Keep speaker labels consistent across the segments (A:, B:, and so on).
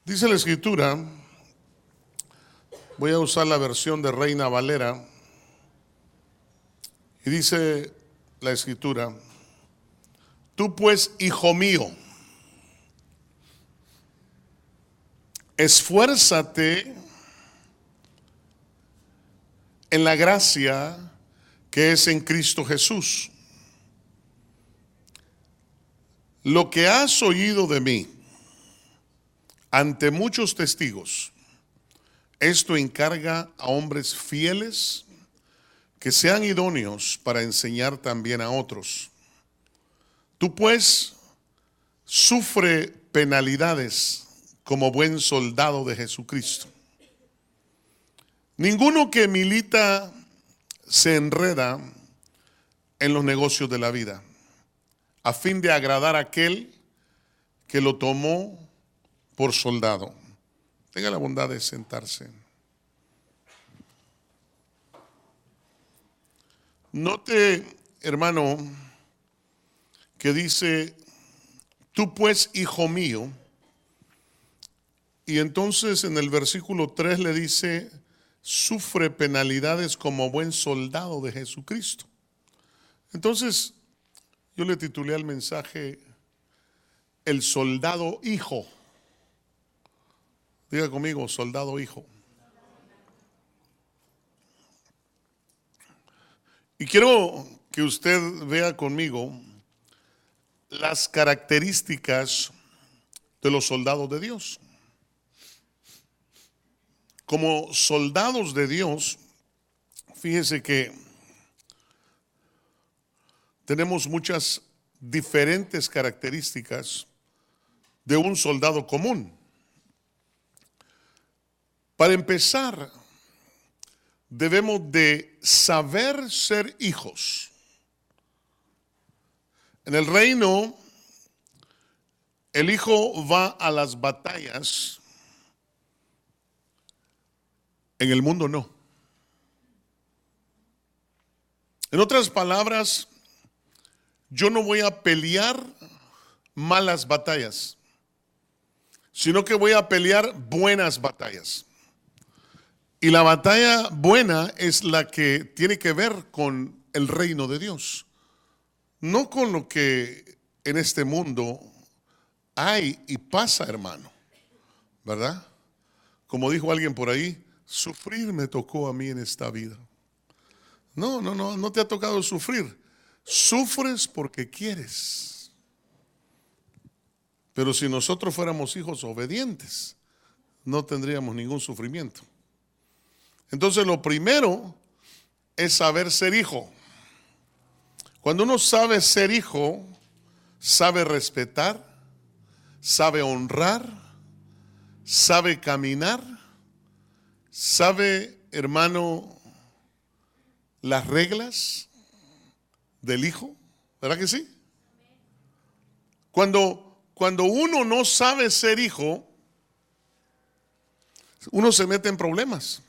A: Dice la Escritura, voy a usar la versión de Reina Valera, y dice la Escritura: tú pues, hijo mío, esfuérzate en la gracia que es en Cristo Jesús. Lo que has oído de mí ante muchos testigos, esto encarga a hombres fieles que sean idóneos para enseñar también a otros. Tú pues sufre penalidades como buen soldado de Jesucristo. Ninguno que milita se enreda en los negocios de la vida, a fin de agradar a aquel que lo tomó por soldado. Tenga la bondad de sentarse. Note, hermano, que dice: tú pues, hijo mío. Y entonces en el versículo 3 le dice: sufre penalidades como buen soldado de Jesucristo. Entonces yo le titulé al mensaje: el soldado hijo. Diga conmigo: soldado hijo. Y quiero que usted vea conmigo las características de los soldados de Dios. Como soldados de Dios, fíjese que tenemos muchas diferentes características de un soldado común. Para empezar, debemos de saber ser hijos. En el reino, el hijo va a las batallas. En el mundo no. En otras palabras, yo no voy a pelear malas batallas, sino que voy a pelear buenas batallas. Y la batalla buena es la que tiene que ver con el reino de Dios, no con lo que en este mundo hay y pasa, hermano, ¿verdad? Como dijo alguien por ahí: sufrir me tocó a mí en esta vida. No te ha tocado sufrir. Sufres porque quieres. Pero si nosotros fuéramos hijos obedientes, no tendríamos ningún sufrimiento. Entonces lo primero es saber ser hijo. Cuando uno sabe ser hijo, sabe respetar, sabe honrar, sabe caminar, sabe, hermano, las reglas del hijo, ¿verdad que sí? Cuando uno no sabe ser hijo, uno se mete en problemas.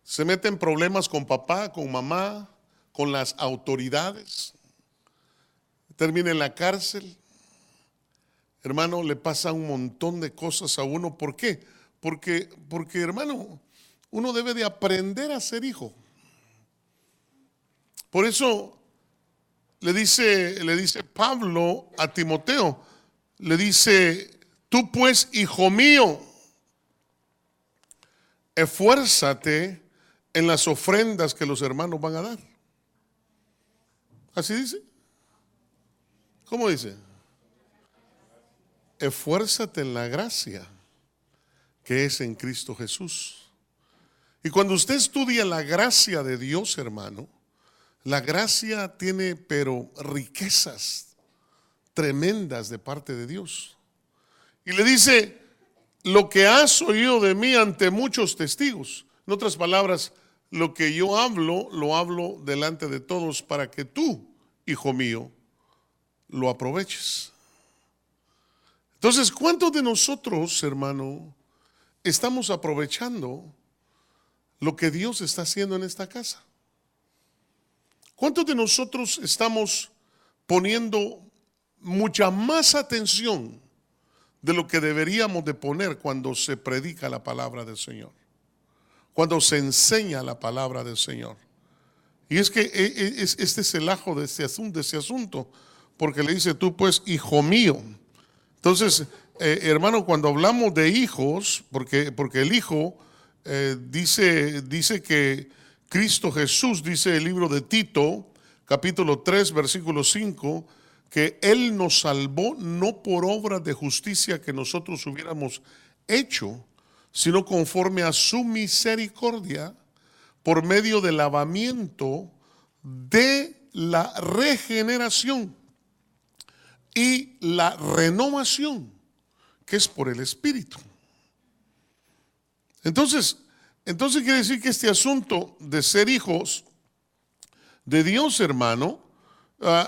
A: Se mete en problemas con papá, con mamá, con las autoridades. Termina en la cárcel. Hermano, le pasa un montón de cosas a uno. ¿Por qué? Porque, hermano, uno debe de aprender a ser hijo. Por eso le dice Pablo a Timoteo, le dice: tú pues, hijo mío, esfuérzate en las ofrendas que los hermanos van a dar. ¿Así dice? ¿Cómo dice? Esfuérzate en la gracia que es en Cristo Jesús. Y cuando usted estudia la gracia de Dios, hermano, la gracia tiene pero riquezas tremendas de parte de Dios. Y le dice: lo que has oído de mí ante muchos testigos. En otras palabras, lo que yo hablo, lo hablo delante de todos para que tú, hijo mío, lo aproveches. Entonces, ¿cuántos de nosotros, hermano, estamos aprovechando lo que Dios está haciendo en esta casa? ¿Cuántos de nosotros estamos poniendo mucha más atención de lo que deberíamos de poner cuando se predica la palabra del Señor, cuando se enseña la palabra del Señor. Y es que este es el ajo de ese asunto, porque le dice tú pues, hijo mío. Entonces, hermano, cuando hablamos de hijos, porque el hijo dice que Cristo Jesús, dice el libro de Tito, capítulo 3, versículo 5, que Él nos salvó no por obras de justicia que nosotros hubiéramos hecho, sino conforme a su misericordia, por medio del lavamiento de la regeneración y la renovación, que es por el Espíritu. Entonces quiere decir que este asunto de ser hijos de Dios, hermano,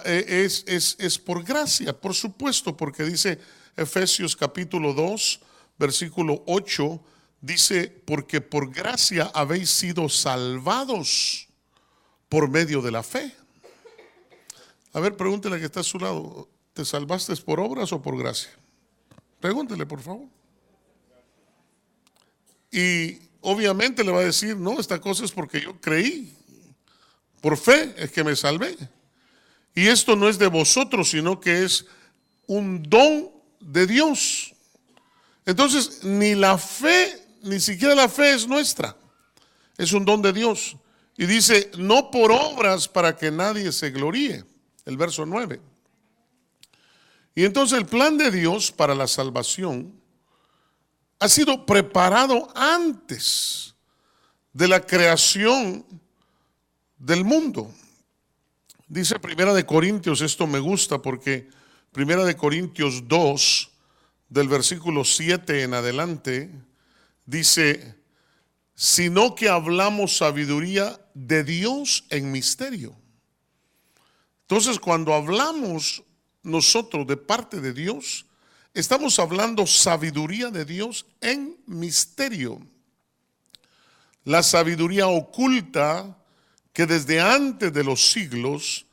A: es por gracia, por supuesto, porque dice Efesios capítulo 2, versículo 8, dice, porque por gracia habéis sido salvados por medio de la fe. A ver, pregúntele que está a su lado, ¿te salvaste por obras o por gracia? Pregúntele, por favor. Y obviamente le va a decir, no, esta cosa es porque yo creí, por fe es que me salvé. Y esto no es de vosotros, sino que es un don de Dios. Entonces, ni la fe, ni siquiera la fe es nuestra, es un don de Dios. Y dice, no por obras para que nadie se gloríe, el verso 9. Y entonces el plan de Dios para la salvación ha sido preparado antes de la creación del mundo. Dice Primera de Corintios, esto me gusta porque Primera de Corintios 2, del versículo 7 en adelante, dice, sino que hablamos sabiduría de Dios en misterio. Entonces, cuando hablamos nosotros de parte de Dios, estamos hablando sabiduría de Dios en misterio. La sabiduría oculta que desde antes de los siglos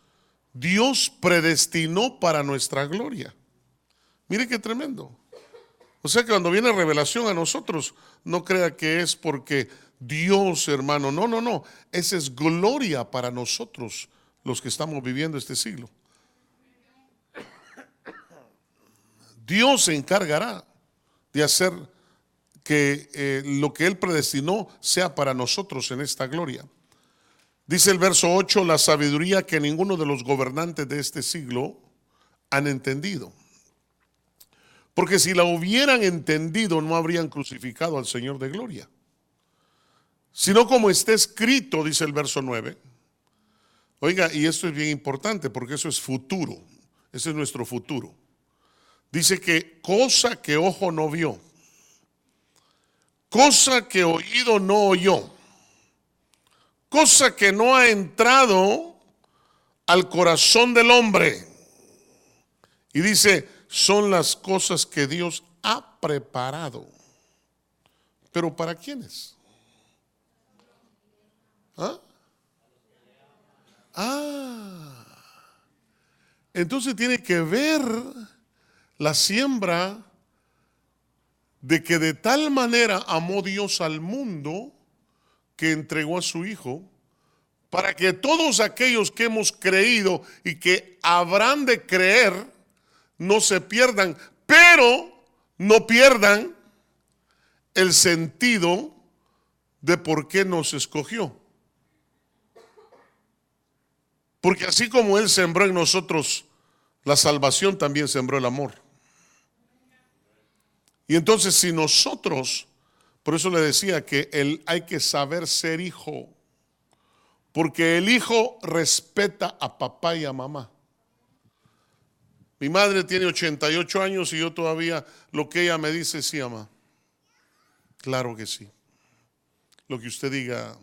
A: Dios predestinó para nuestra gloria. Mire qué tremendo. O sea que cuando viene revelación a nosotros, no crea que es porque Dios, hermano, no, esa es gloria para nosotros los que estamos viviendo este siglo. Dios se encargará de hacer que lo que Él predestinó sea para nosotros en esta gloria. Dice el verso 8, la sabiduría que ninguno de los gobernantes de este siglo han entendido. Porque si la hubieran entendido, no habrían crucificado al Señor de gloria. Sino como está escrito, dice el verso 9. Oiga, y esto es bien importante porque eso es futuro. Ese es nuestro futuro. Dice que cosa que ojo no vio, cosa que oído no oyó, cosa que no ha entrado al corazón del hombre. Y dice, son las cosas que Dios ha preparado. ¿Pero para quiénes? Entonces tiene que ver la siembra de que de tal manera amó Dios al mundo que entregó a su Hijo para que todos aquellos que hemos creído y que habrán de creer no se pierdan, pero no pierdan el sentido de por qué nos escogió. Porque así como Él sembró en nosotros la salvación, también sembró el amor. Y entonces si nosotros, por eso le decía que hay que saber ser hijo, porque el hijo respeta a papá y a mamá. Mi madre tiene 88 años y yo todavía lo que ella me dice, sí, mamá. Claro que sí. Lo que usted diga,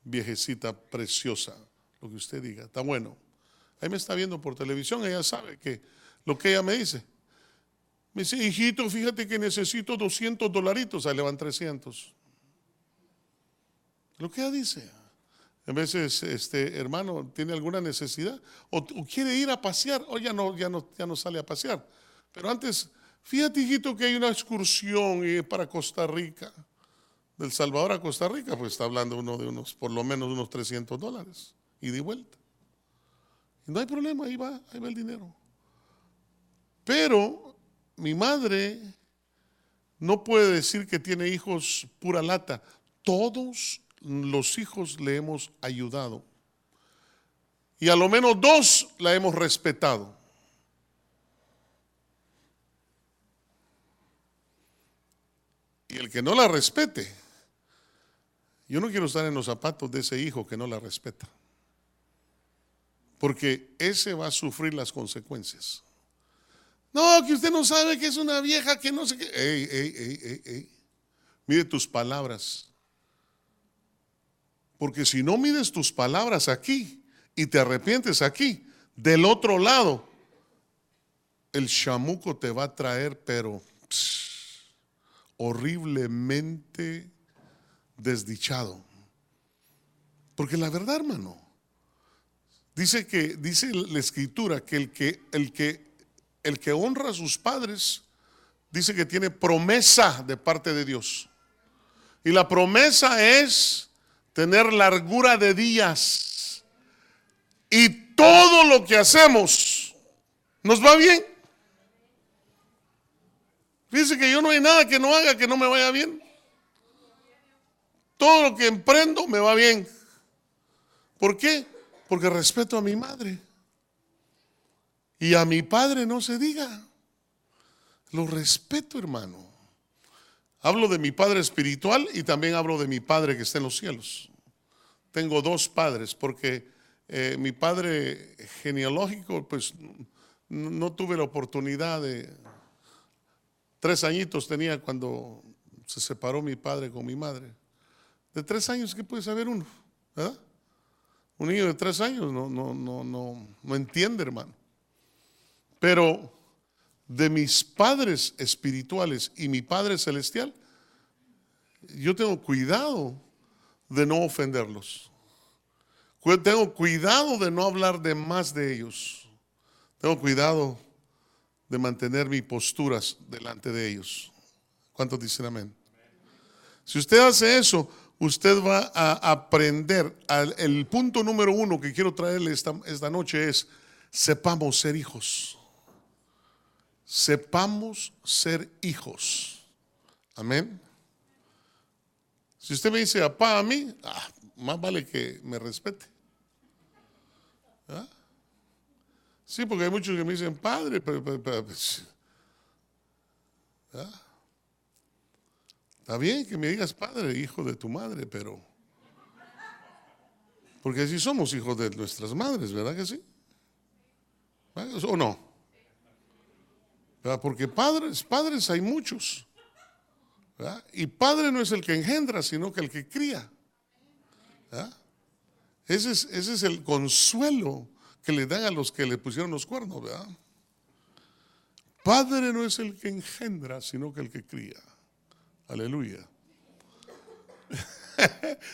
A: viejecita preciosa, lo que usted diga, está bueno. Ahí me está viendo por televisión, ella sabe que lo que ella me dice. Me dice, hijito, fíjate que necesito $200, ahí le van 300. Lo que ella dice. A veces, hermano, tiene alguna necesidad o quiere ir a pasear, o ya no sale a pasear, Pero antes, fíjate, hijito, que hay una excursión para Costa Rica. Del Salvador a Costa Rica, pues está hablando uno de unos, por lo menos unos $300 y de vuelta. Y no hay problema, ahí va el dinero. Pero mi madre no puede decir que tiene hijos pura lata. Todos los hijos le hemos ayudado. Y a lo menos 2 la hemos respetado. Y el que no la respete, yo no quiero estar en los zapatos de ese hijo que no la respeta. Porque ese va a sufrir las consecuencias. No, que usted no sabe que es una vieja que no sé qué. Ey. Mire tus palabras. Porque si no mides tus palabras aquí y te arrepientes aquí, del otro lado, el chamuco te va a traer, pero horriblemente desdichado. Porque la verdad, hermano, dice la escritura que el que honra a sus padres, dice que tiene promesa de parte de Dios. Y la promesa es tener largura de días. Y todo lo que hacemos nos va bien. Fíjense que yo no hay nada que no haga que no me vaya bien. Todo lo que emprendo me va bien. ¿Por qué? Porque respeto a mi madre. Y a mi padre no se diga. Lo respeto, hermano. Hablo de mi padre espiritual y también hablo de mi padre que está en los cielos. Tengo 2 padres porque mi padre genealógico, pues no tuve la oportunidad de... 3 añitos tenía cuando se separó mi padre con mi madre. De 3 años, ¿qué puede saber uno? ¿Verdad? Un niño de 3 años no entiende, hermano. Pero de mis padres espirituales y mi Padre celestial, yo tengo cuidado de no ofenderlos. Tengo cuidado de no hablar de más de ellos. Tengo cuidado de mantener mis posturas delante de ellos. ¿Cuántos dicen amén? Si usted hace eso, usted va a aprender. El punto número 1 que quiero traerle esta noche es: sepamos ser hijos. Sepamos ser hijos. Amén. Si usted me dice papá a mí, más vale que me respete. ¿Ah? Sí, porque hay muchos que me dicen padre, pero ¿ah? Está bien que me digas padre, hijo de tu madre, pero porque así somos hijos de nuestras madres, ¿verdad que sí? ¿O no? ¿Verdad? Porque padres hay muchos, ¿verdad? Y padre no es el que engendra, sino que el que cría, ¿verdad? Ese es el consuelo que le dan a los que le pusieron los cuernos, ¿verdad? Padre no es el que engendra, sino que el que cría. Aleluya.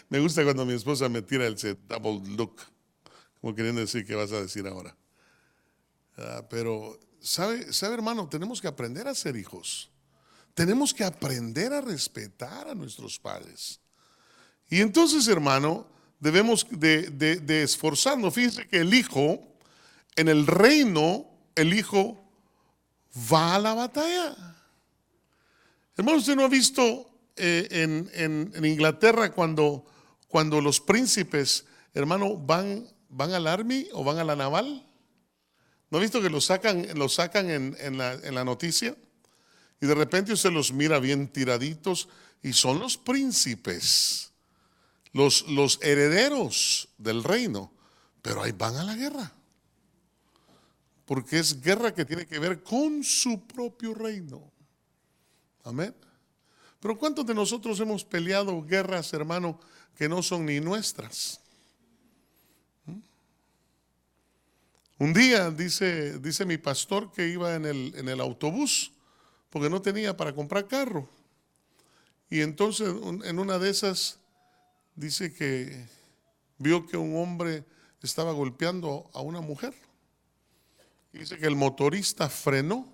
A: Me gusta cuando mi esposa me tira el double look, como queriendo decir qué vas a decir ahora. Pero, ¿sabe, hermano? Tenemos que aprender a ser hijos. Tenemos que aprender a respetar a nuestros padres. Y entonces, hermano, debemos de esforzarnos. Fíjense que el hijo, en el reino, el hijo va a la batalla. Hermano, ¿usted no ha visto en Inglaterra cuando los príncipes, hermano, van al army o van a la naval? ¿No ha visto que los sacan en la noticia? Y de repente usted los mira bien tiraditos y son los príncipes, los herederos del reino, pero ahí van a la guerra. Porque es guerra que tiene que ver con su propio reino. Amén. Pero ¿cuántos de nosotros hemos peleado guerras, hermano, que no son ni nuestras? Un día dice mi pastor que iba en el autobús porque no tenía para comprar carro. Y entonces en una de esas dice que vio que un hombre estaba golpeando a una mujer. Y dice que el motorista frenó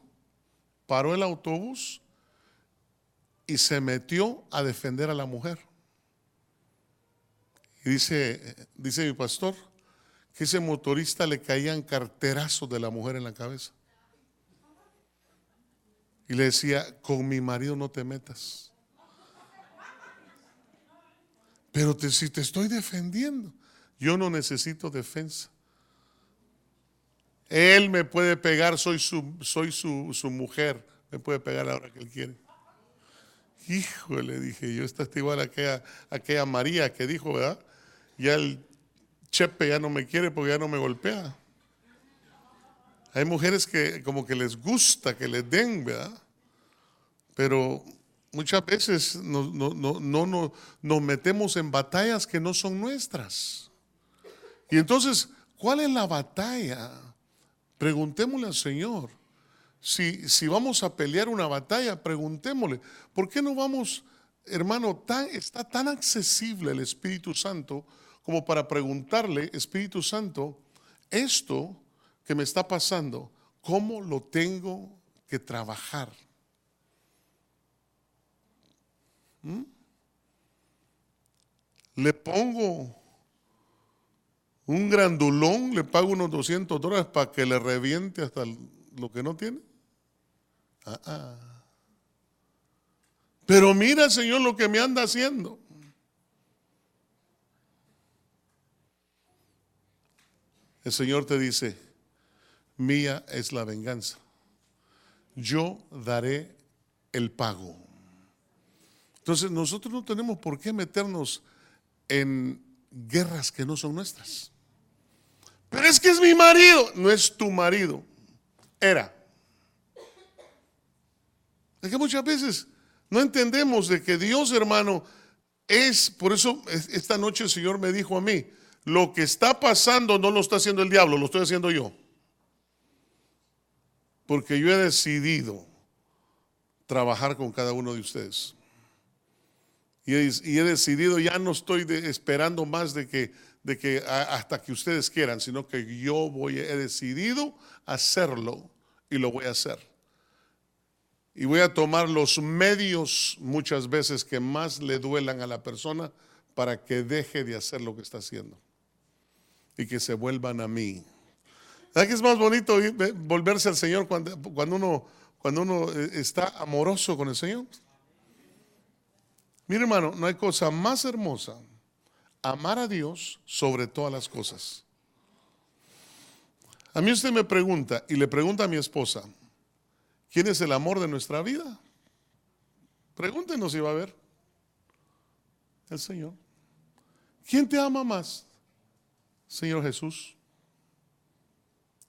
A: paró el autobús y se metió a defender a la mujer. Y dice mi pastor que ese motorista le caían carterazos de la mujer en la cabeza. Y le decía, con mi marido no te metas. Pero si te estoy defendiendo, yo no necesito defensa. Él me puede pegar, soy su mujer, me puede pegar a la hora que él quiere. Híjole, dije yo, esta está igual a aquella María que dijo, ¿verdad? Ya el Chepe ya no me quiere porque ya no me golpea. Hay mujeres que como que les gusta que les den, ¿verdad? Pero muchas veces nos metemos en batallas que no son nuestras. Y entonces, ¿cuál es la batalla? Preguntémosle al Señor. Si vamos a pelear una batalla, preguntémosle. ¿Por qué no vamos, hermano, está tan accesible el Espíritu Santo como para preguntarle, Espíritu Santo, esto que me está pasando, ¿cómo lo tengo que trabajar? Le pongo un grandulón, le pago unos $200 para que le reviente hasta lo que no tiene. Pero mira, Señor, lo que me anda haciendo. El Señor te dice, mía es la venganza. Yo daré el pago. Entonces nosotros no tenemos por qué meternos en guerras que no son nuestras. Pero es que es mi marido. No es tu marido. Era. Es que muchas veces no entendemos de que Dios, hermano, por eso esta noche el Señor me dijo a mí, lo que está pasando no lo está haciendo el diablo, lo estoy haciendo yo. Porque yo he decidido trabajar con cada uno de ustedes. Y he decidido, ya no estoy esperando más de que hasta que ustedes quieran, sino que he decidido hacerlo y lo voy a hacer. Y voy a tomar los medios muchas veces que más le duelan a la persona para que deje de hacer lo que está haciendo y que se vuelvan a mí. ¿Verdad que es más bonito volverse al Señor cuando uno está amoroso con el Señor? Mire, hermano, no hay cosa más hermosa amar a Dios sobre todas las cosas. A mí usted me pregunta y le pregunta a mi esposa, ¿quién es el amor de nuestra vida? Pregúntenos si va a ver. El Señor. ¿Quién te ama más? Señor Jesús.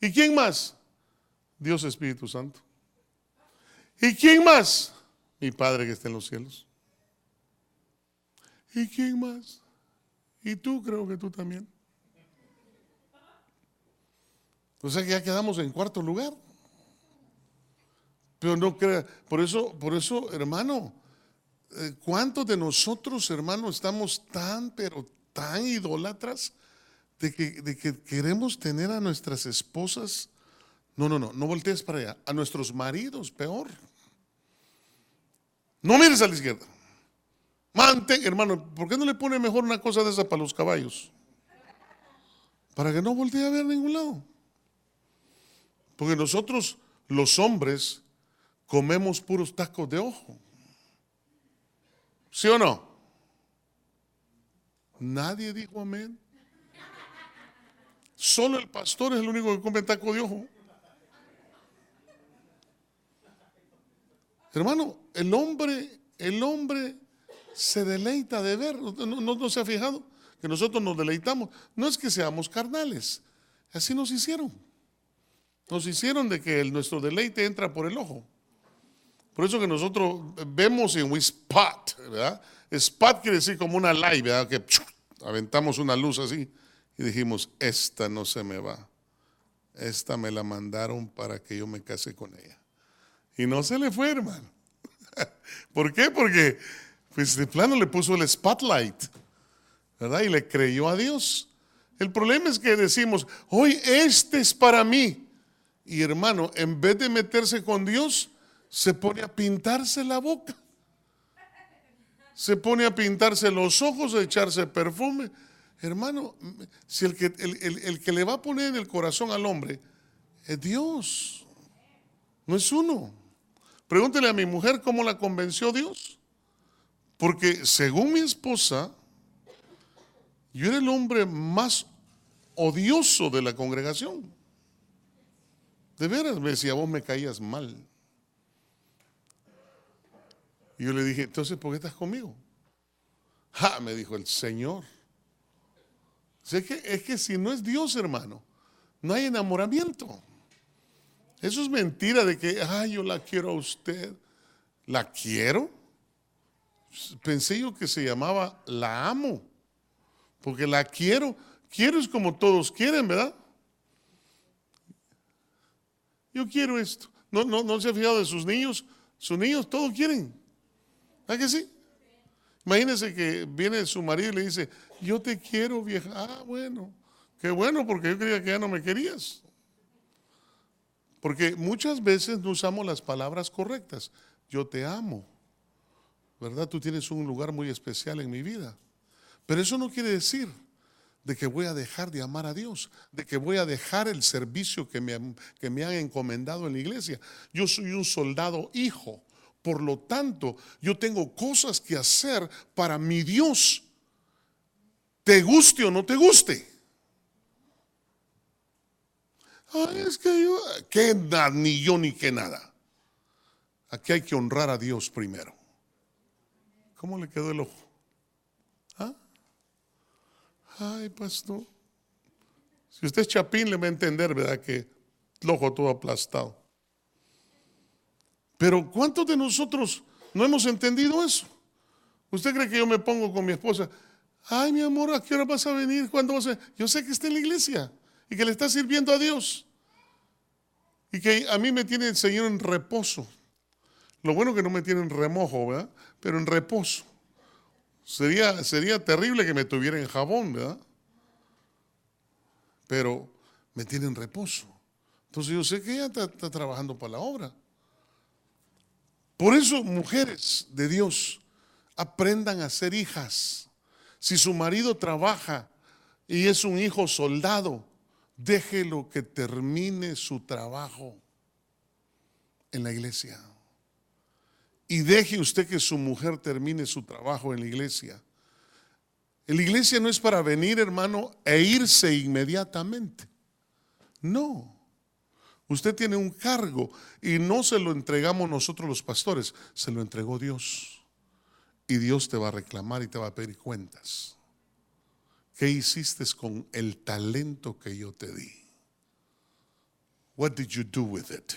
A: ¿Y quién más? Dios Espíritu Santo. ¿Y quién más? Mi Padre que está en los cielos. ¿Y quién más? Y tú, creo que tú también. O sea que ya quedamos en cuarto lugar. Pero no crea, por eso, hermano, ¿cuántos de nosotros, hermano, estamos pero tan idólatras de que queremos tener a nuestras esposas? No voltees para allá. A nuestros maridos, peor. No mires a la izquierda. Hermano, ¿por qué no le pone mejor una cosa de esa para los caballos? Para que no voltee a ver a ningún lado. Porque nosotros, los hombres, comemos puros tacos de ojo. ¿Sí o no? Nadie dijo amén. Solo el pastor es el único que come taco de ojo. Hermano, el hombre se deleita de ver. ¿No se ha fijado que nosotros nos deleitamos? No es que seamos carnales. Así nos hicieron. Nos hicieron de que nuestro deleite entra por el ojo. Por eso que nosotros vemos en we spot, ¿verdad? Spot quiere decir como una light, ¿verdad? Que aventamos una luz así y dijimos, esta no se me va. Esta me la mandaron para que yo me case con ella. Y no se le fue, hermano. ¿Por qué? Porque pues de plano le puso el spotlight, ¿verdad? Y le creyó a Dios. El problema es que decimos, hoy este es para mí. Y hermano, en vez de meterse con Dios, se pone a pintarse la boca, se pone a pintarse los ojos, a echarse perfume. Hermano, si el que le va a poner en el corazón al hombre es Dios, no es uno. Pregúntele a mi mujer cómo la convenció Dios. Porque según mi esposa, yo era el hombre más odioso de la congregación. De veras, me decía, vos me caías mal. Y yo le dije, entonces, ¿por qué estás conmigo? Me dijo el Señor. Es que si no es Dios, hermano, no hay enamoramiento. Eso es mentira de que, yo la quiero a usted. ¿La quiero? Pensé yo que se llamaba la amo. Porque la quiero. Quiero es como todos quieren, ¿verdad? Yo quiero esto. No se ha fijado de sus niños. Sus niños todos quieren. ¿Verdad que sí? Imagínense que viene su marido y le dice, yo te quiero, vieja. Bueno, qué bueno, porque yo creía que ya no me querías. Porque muchas veces no usamos las palabras correctas. Yo te amo, ¿verdad? Tú tienes un lugar muy especial en mi vida. Pero eso no quiere decir de que voy a dejar de amar a Dios, de que voy a dejar el servicio que me han encomendado en la iglesia. Yo soy un soldado hijo. Por lo tanto, yo tengo cosas que hacer para mi Dios, te guste o no te guste. Es que yo, que ni yo ni que nada. Aquí hay que honrar a Dios primero. ¿Cómo le quedó el ojo? Ay, pastor. Si usted es chapín, le va a entender, ¿verdad? Que el ojo todo aplastado. Pero ¿cuántos de nosotros no hemos entendido eso? ¿Usted cree que yo me pongo con mi esposa? Ay, mi amor, ¿a qué hora vas a venir? ¿Cuándo vas a venir? Yo sé que está en la iglesia y que le está sirviendo a Dios. Y que a mí me tiene el Señor en reposo. Lo bueno que no me tiene en remojo, ¿verdad? Pero en reposo. Sería terrible que me tuviera en jabón, ¿verdad? Pero me tiene en reposo. Entonces yo sé que ella está trabajando para la obra. Por eso, mujeres de Dios, aprendan a ser hijas. Si su marido trabaja y es un hijo soldado, déjelo que termine su trabajo en la iglesia. Y deje usted que su mujer termine su trabajo en la iglesia. La iglesia no es para venir, hermano, e irse inmediatamente. No. Usted tiene un cargo y no se lo entregamos nosotros los pastores, se lo entregó Dios. Y Dios te va a reclamar y te va a pedir cuentas. ¿Qué hiciste con el talento que yo te di? What did you do with it?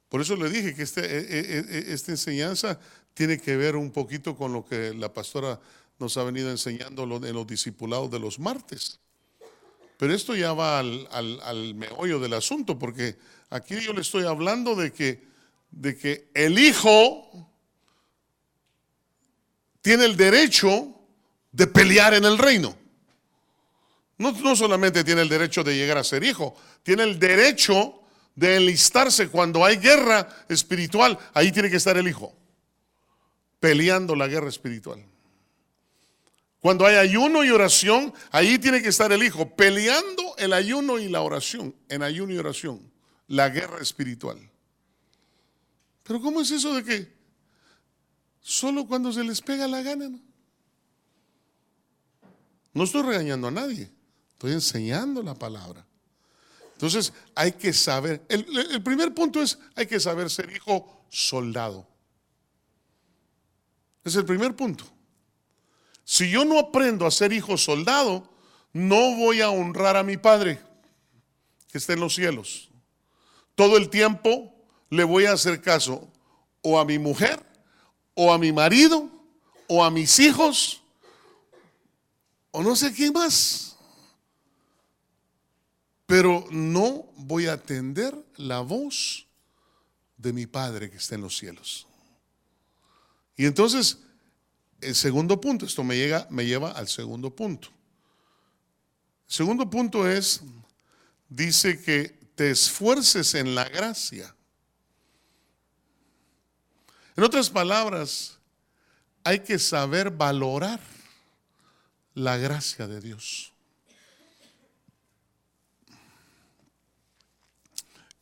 A: Por eso le dije que esta enseñanza tiene que ver un poquito con lo que la pastora nos ha venido enseñando en los discipulados de los martes. Pero esto ya va al meollo del asunto, porque aquí yo le estoy hablando de que el hijo tiene el derecho de pelear en el reino. No solamente tiene el derecho de llegar a ser hijo, tiene el derecho de enlistarse cuando hay guerra espiritual. Ahí tiene que estar el hijo, peleando la guerra espiritual. Cuando hay ayuno y oración, ahí tiene que estar el hijo, peleando el ayuno y la oración, en ayuno y oración, la guerra espiritual. Pero ¿cómo es eso de que solo cuando se les pega la gana? No estoy regañando a nadie, estoy enseñando la palabra. Entonces hay que saber, el primer punto es, hay que saber ser hijo soldado. Es el primer punto. Si yo no aprendo a ser hijo soldado, no voy a honrar a mi Padre que está en los cielos. Todo el tiempo le voy a hacer caso o a mi mujer, o a mi marido, o a mis hijos, o no sé quién más. Pero no voy a atender la voz de mi Padre que está en los cielos. Y entonces, el segundo punto, esto me lleva al segundo punto. El segundo punto dice que te esfuerces en la gracia. En otras palabras, hay que saber valorar la gracia de Dios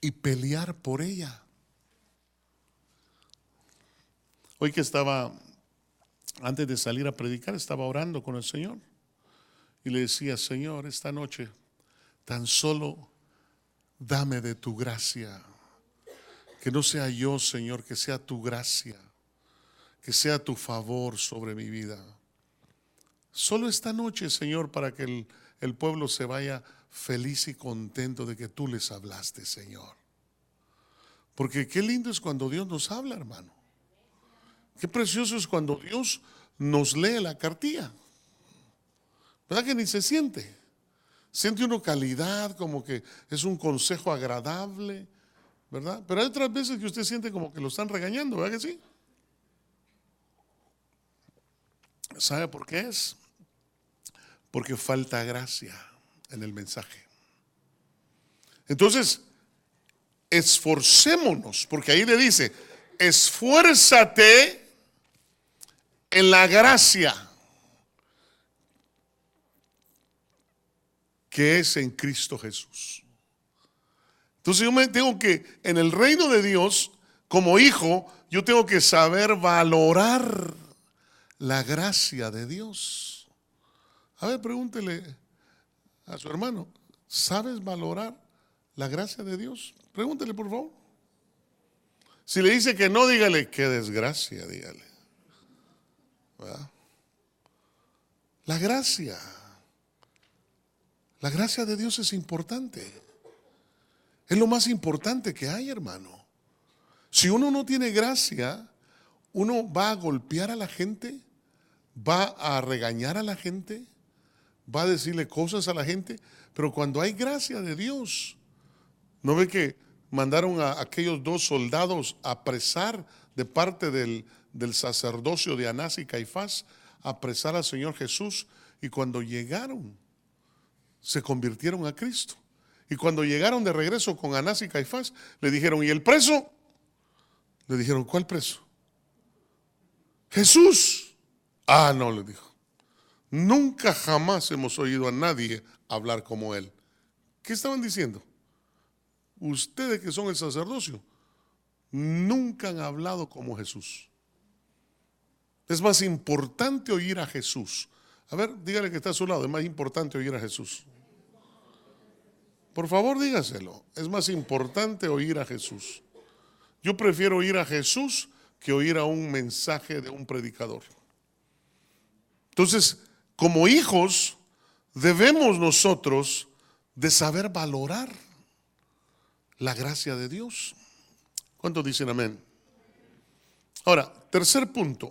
A: y pelear por ella. Hoy que estaba, antes de salir a predicar, estaba orando con el Señor y le decía: Señor, esta noche tan solo dame de tu gracia. Que no sea yo, Señor, que sea tu gracia, que sea tu favor sobre mi vida. Solo esta noche, Señor, para que el pueblo se vaya feliz y contento de que tú les hablaste, Señor. Porque qué lindo es cuando Dios nos habla, hermano. Qué precioso es cuando Dios nos lee la cartilla. ¿Verdad que ni se siente? Siente uno calidad, como que es un consejo agradable, ¿verdad? Pero hay otras veces que usted siente como que lo están regañando, ¿verdad que sí? ¿Sabe por qué es? Porque falta gracia en el mensaje. Entonces, esforcémonos, porque ahí le dice: esfuérzate en la gracia que es en Cristo Jesús. Entonces yo me tengo que, en el reino de Dios, como hijo, yo tengo que saber valorar la gracia de Dios. A ver, pregúntele a su hermano: ¿sabes valorar la gracia de Dios? Pregúntele, por favor. Si le dice que no, dígale: qué desgracia, dígale. ¿Verdad? La gracia de Dios es importante. Es lo más importante que hay, hermano. Si uno no tiene gracia, uno va a golpear a la gente, va a regañar a la gente, va a decirle cosas a la gente. Pero cuando hay gracia de Dios, ¿no ve que mandaron a aquellos 2 soldados a apresar de parte del sacerdocio de Anás y Caifás, a apresar al Señor Jesús? Y cuando llegaron, se convirtieron a Cristo. Y cuando llegaron de regreso con Anás y Caifás, le dijeron: ¿y el preso? Le dijeron: ¿cuál preso? Jesús. Ah, no, le dijo. Nunca jamás hemos oído a nadie hablar como él. ¿Qué estaban diciendo? Ustedes que son el sacerdocio, nunca han hablado como Jesús. Es más importante oír a Jesús. A ver, dígale que está a su lado: es más importante oír a Jesús. Por favor, dígaselo. Es más importante oír a Jesús. Yo prefiero oír a Jesús que oír a un mensaje de un predicador. Entonces, como hijos, debemos nosotros de saber valorar la gracia de Dios. ¿Cuántos dicen amén? Ahora, tercer punto.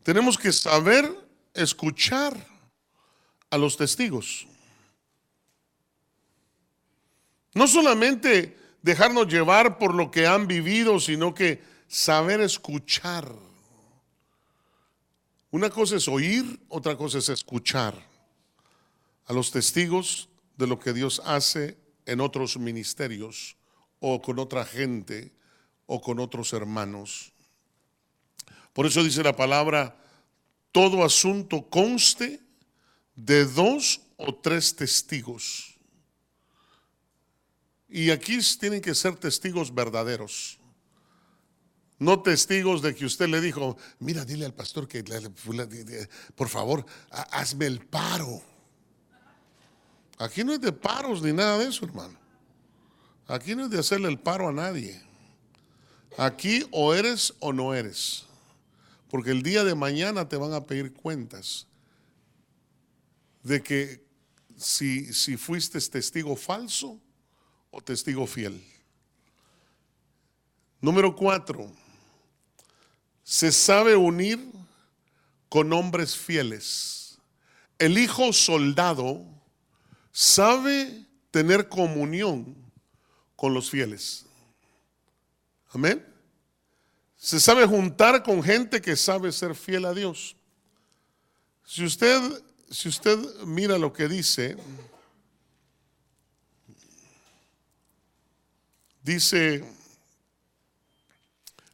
A: Tenemos que saber escuchar a los testigos. No solamente dejarnos llevar por lo que han vivido, sino que saber escuchar. Una cosa es oír, otra cosa es escuchar a los testigos de lo que Dios hace en otros ministerios, o con otra gente, o con otros hermanos. Por eso dice la palabra: todo asunto conste de 2 o 3 testigos. Y aquí tienen que ser testigos verdaderos. No testigos de que usted le dijo: mira, dile al pastor que por favor, hazme el paro. Aquí no es de paros ni nada de eso, hermano. Aquí no es de hacerle el paro a nadie. Aquí o eres o no eres. Porque el día de mañana te van a pedir cuentas de que si fuiste testigo falso o testigo fiel. Número 4, se sabe unir con hombres fieles. El hijo soldado sabe tener comunión con los fieles. Amén. Se sabe juntar con gente que sabe ser fiel a Dios. Si usted mira lo que dice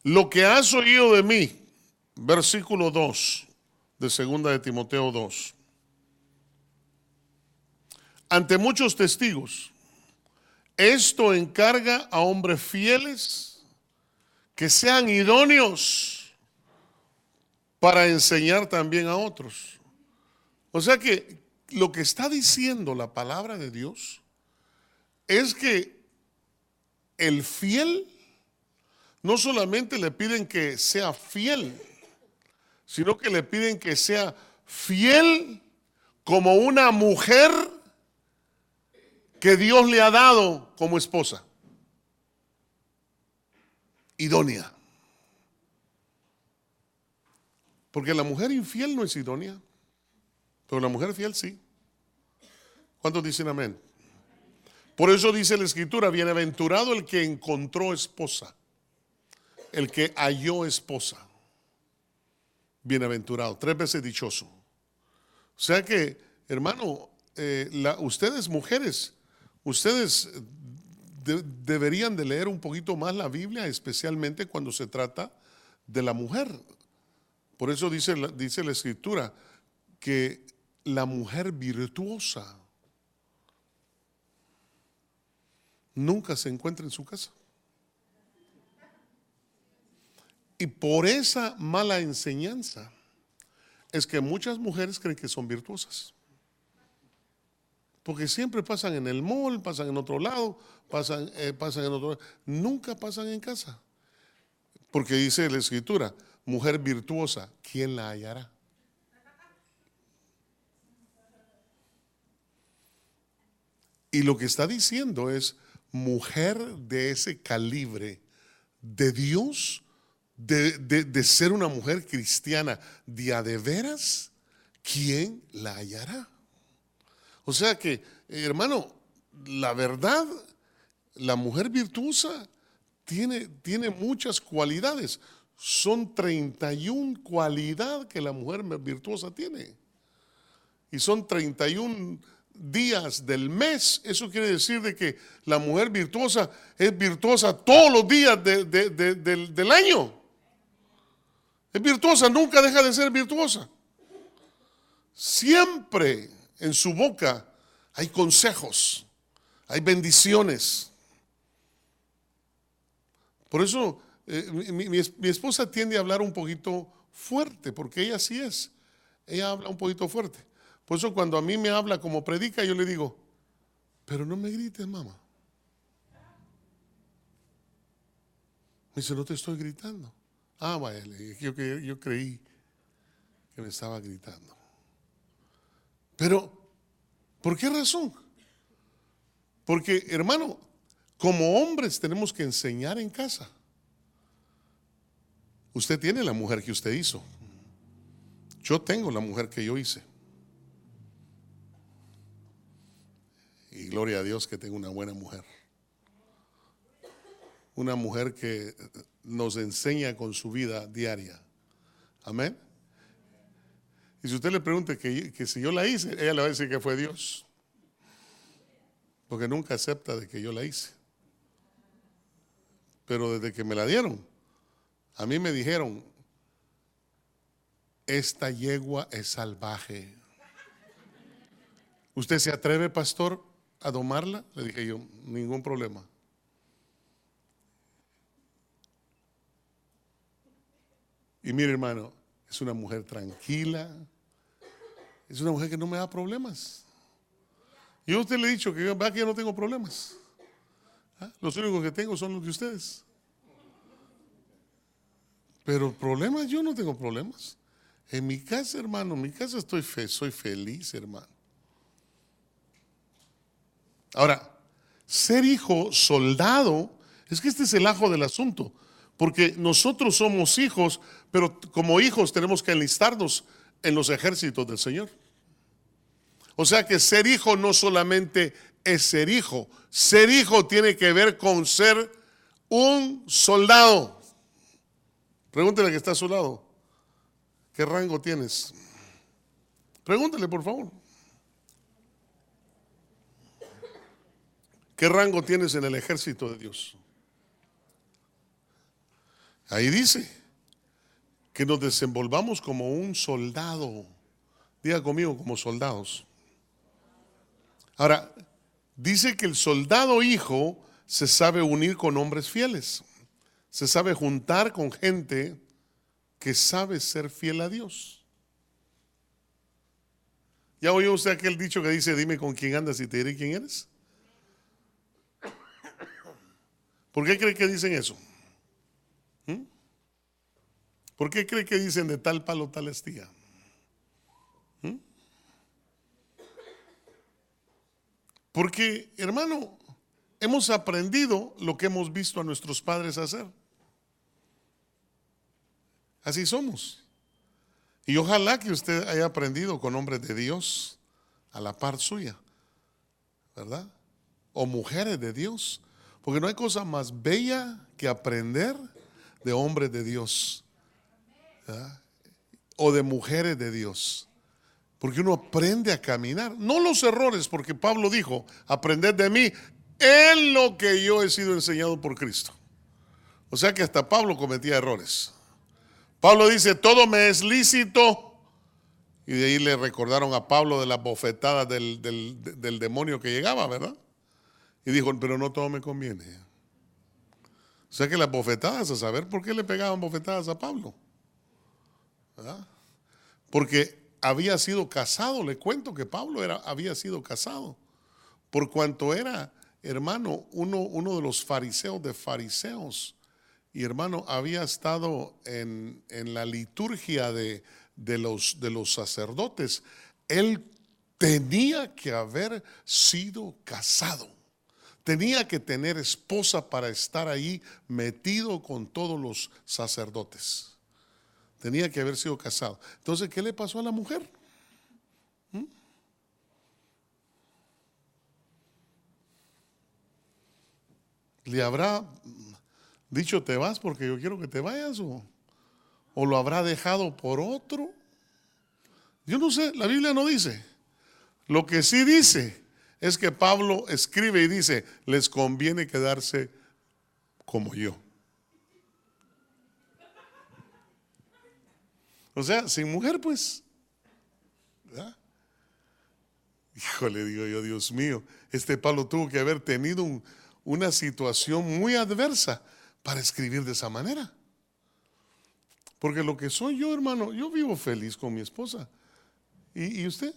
A: lo que has oído de mí, versículo 2 de 2 de Timoteo 2, ante muchos testigos, esto encarga a hombres fieles que sean idóneos para enseñar también a otros. O sea que lo que está diciendo la palabra de Dios es que el fiel no solamente le piden que sea fiel, sino que le piden que sea fiel como una mujer que Dios le ha dado como esposa, idónea. Porque la mujer infiel no es idónea, pero la mujer fiel sí. ¿Cuántos dicen amén? Por eso dice la Escritura, bienaventurado el que encontró esposa, el que halló esposa. Bienaventurado, 3 veces dichoso. O sea que, hermano, ustedes mujeres, ustedes deberían de leer un poquito más la Biblia, especialmente cuando se trata de la mujer. Por eso dice la Escritura que la mujer virtuosa nunca se encuentra en su casa. Y por esa mala enseñanza es que muchas mujeres creen que son virtuosas. Porque siempre pasan en el mall, pasan en otro lado, pasan en otro lado. Nunca pasan en casa. Porque dice la Escritura, mujer virtuosa, ¿quién la hallará? Y lo que está diciendo es, mujer de ese calibre de Dios, de ser una mujer cristiana de veras, ¿quién la hallará? O sea que, hermano, la verdad, la mujer virtuosa tiene muchas cualidades. Son 31 cualidades que la mujer virtuosa tiene. Y son 31 días del mes. Eso quiere decir de que la mujer virtuosa es virtuosa todos los días del año. Es virtuosa, nunca deja de ser virtuosa. Siempre en su boca hay consejos, hay bendiciones. Por eso mi esposa tiende a hablar un poquito fuerte, porque ella sí es. Ella habla un poquito fuerte. Por eso cuando a mí me habla como predica, yo le digo, pero no me grites, mamá. Me dice, no te estoy gritando. Ah, vaya, yo creí que me estaba gritando. Pero, ¿por qué razón? Porque, hermano, como hombres tenemos que enseñar en casa. Usted tiene la mujer que usted hizo. Yo tengo la mujer que yo hice. Y gloria a Dios que tengo una buena mujer. Una mujer que nos enseña con su vida diaria. Amén. Y si usted le pregunta que si yo la hice, ella le va a decir que fue Dios. Porque nunca acepta de que yo la hice. Pero desde que me la dieron, a mí me dijeron, esta yegua es salvaje. ¿Usted se atreve, pastor, a domarla? Le dije yo, ningún problema. Y mire, hermano, es una mujer tranquila, es una mujer que no me da problemas. Yo a usted le he dicho que yo no tengo problemas. Los únicos que tengo son los de ustedes. Pero problemas, yo no tengo problemas. En mi casa, hermano, en mi casa soy feliz, hermano. Ahora, ser hijo soldado, es que este es el ajo del asunto. Porque nosotros somos hijos, pero como hijos tenemos que enlistarnos en los ejércitos del Señor. O sea que ser hijo no solamente es ser hijo tiene que ver con ser un soldado. Pregúntele al que está a su lado, ¿qué rango tienes? Pregúntele, por favor. ¿Qué rango tienes en el ejército de Dios? Ahí dice que nos desenvolvamos como un soldado. Diga conmigo, como soldados. Ahora, dice que el soldado hijo se sabe unir con hombres fieles. Se sabe juntar con gente que sabe ser fiel a Dios. ¿Ya oyó usted aquel dicho que dice, dime con quién andas y te diré quién eres? ¿Por qué cree que dicen eso? ¿Por qué cree que dicen de tal palo tal astilla? Porque, hermano, hemos aprendido lo que hemos visto a nuestros padres hacer. Así somos. Y ojalá que usted haya aprendido con hombres de Dios a la par suya, ¿verdad? O mujeres de Dios. Porque no hay cosa más bella que aprender de hombres de Dios, ¿verdad? O de mujeres de Dios. Porque uno aprende a caminar. No los errores, porque Pablo dijo, aprended de mí en lo que yo he sido enseñado por Cristo. O sea que hasta Pablo cometía errores. Pablo dice, todo me es lícito. Y de ahí le recordaron a Pablo de las bofetadas del demonio que llegaba, ¿verdad? Y dijo, pero no todo me conviene. O sea que las bofetadas, a saber por qué le pegaban bofetadas a Pablo, ¿verdad? Porque había sido casado. Le cuento que Pablo había sido casado. Por cuanto era, hermano, uno de los fariseos de fariseos. Y hermano, había estado en la liturgia de los sacerdotes. Él tenía que haber sido casado. Tenía que tener esposa para estar ahí metido con todos los sacerdotes. Tenía que haber sido casado. Entonces, ¿qué le pasó a la mujer? ¿Le habrá dicho te vas porque yo quiero que te vayas o lo habrá dejado por otro? Yo no sé, la Biblia no dice. Lo que sí dice es que Pablo escribe y dice, les conviene quedarse como yo. O sea, sin mujer pues, ¿verdad? Híjole, digo yo, Dios mío, este Pablo tuvo que haber tenido una situación muy adversa para escribir de esa manera. Porque lo que soy yo, hermano, yo vivo feliz con mi esposa. ¿Y usted?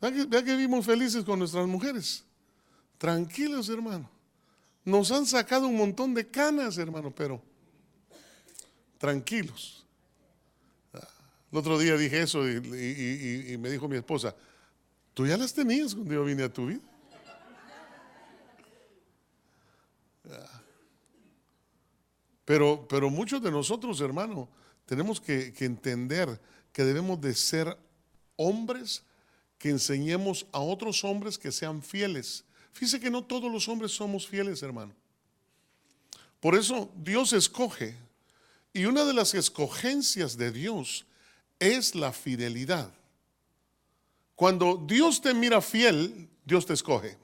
A: Vea que vivimos felices con nuestras mujeres. Tranquilos, hermano. Nos han sacado un montón de canas, hermano, pero tranquilos. El otro día dije eso y me dijo mi esposa, tú ya las tenías cuando yo vine a tu vida. Pero muchos de nosotros, hermano, tenemos que entender que debemos de ser hombres que enseñemos a otros hombres que sean fieles. Fíjese que no todos los hombres somos fieles, hermano. Por eso Dios escoge. Y una de las escogencias de Dios es la fidelidad. Cuando Dios te mira fiel, Dios te escoge.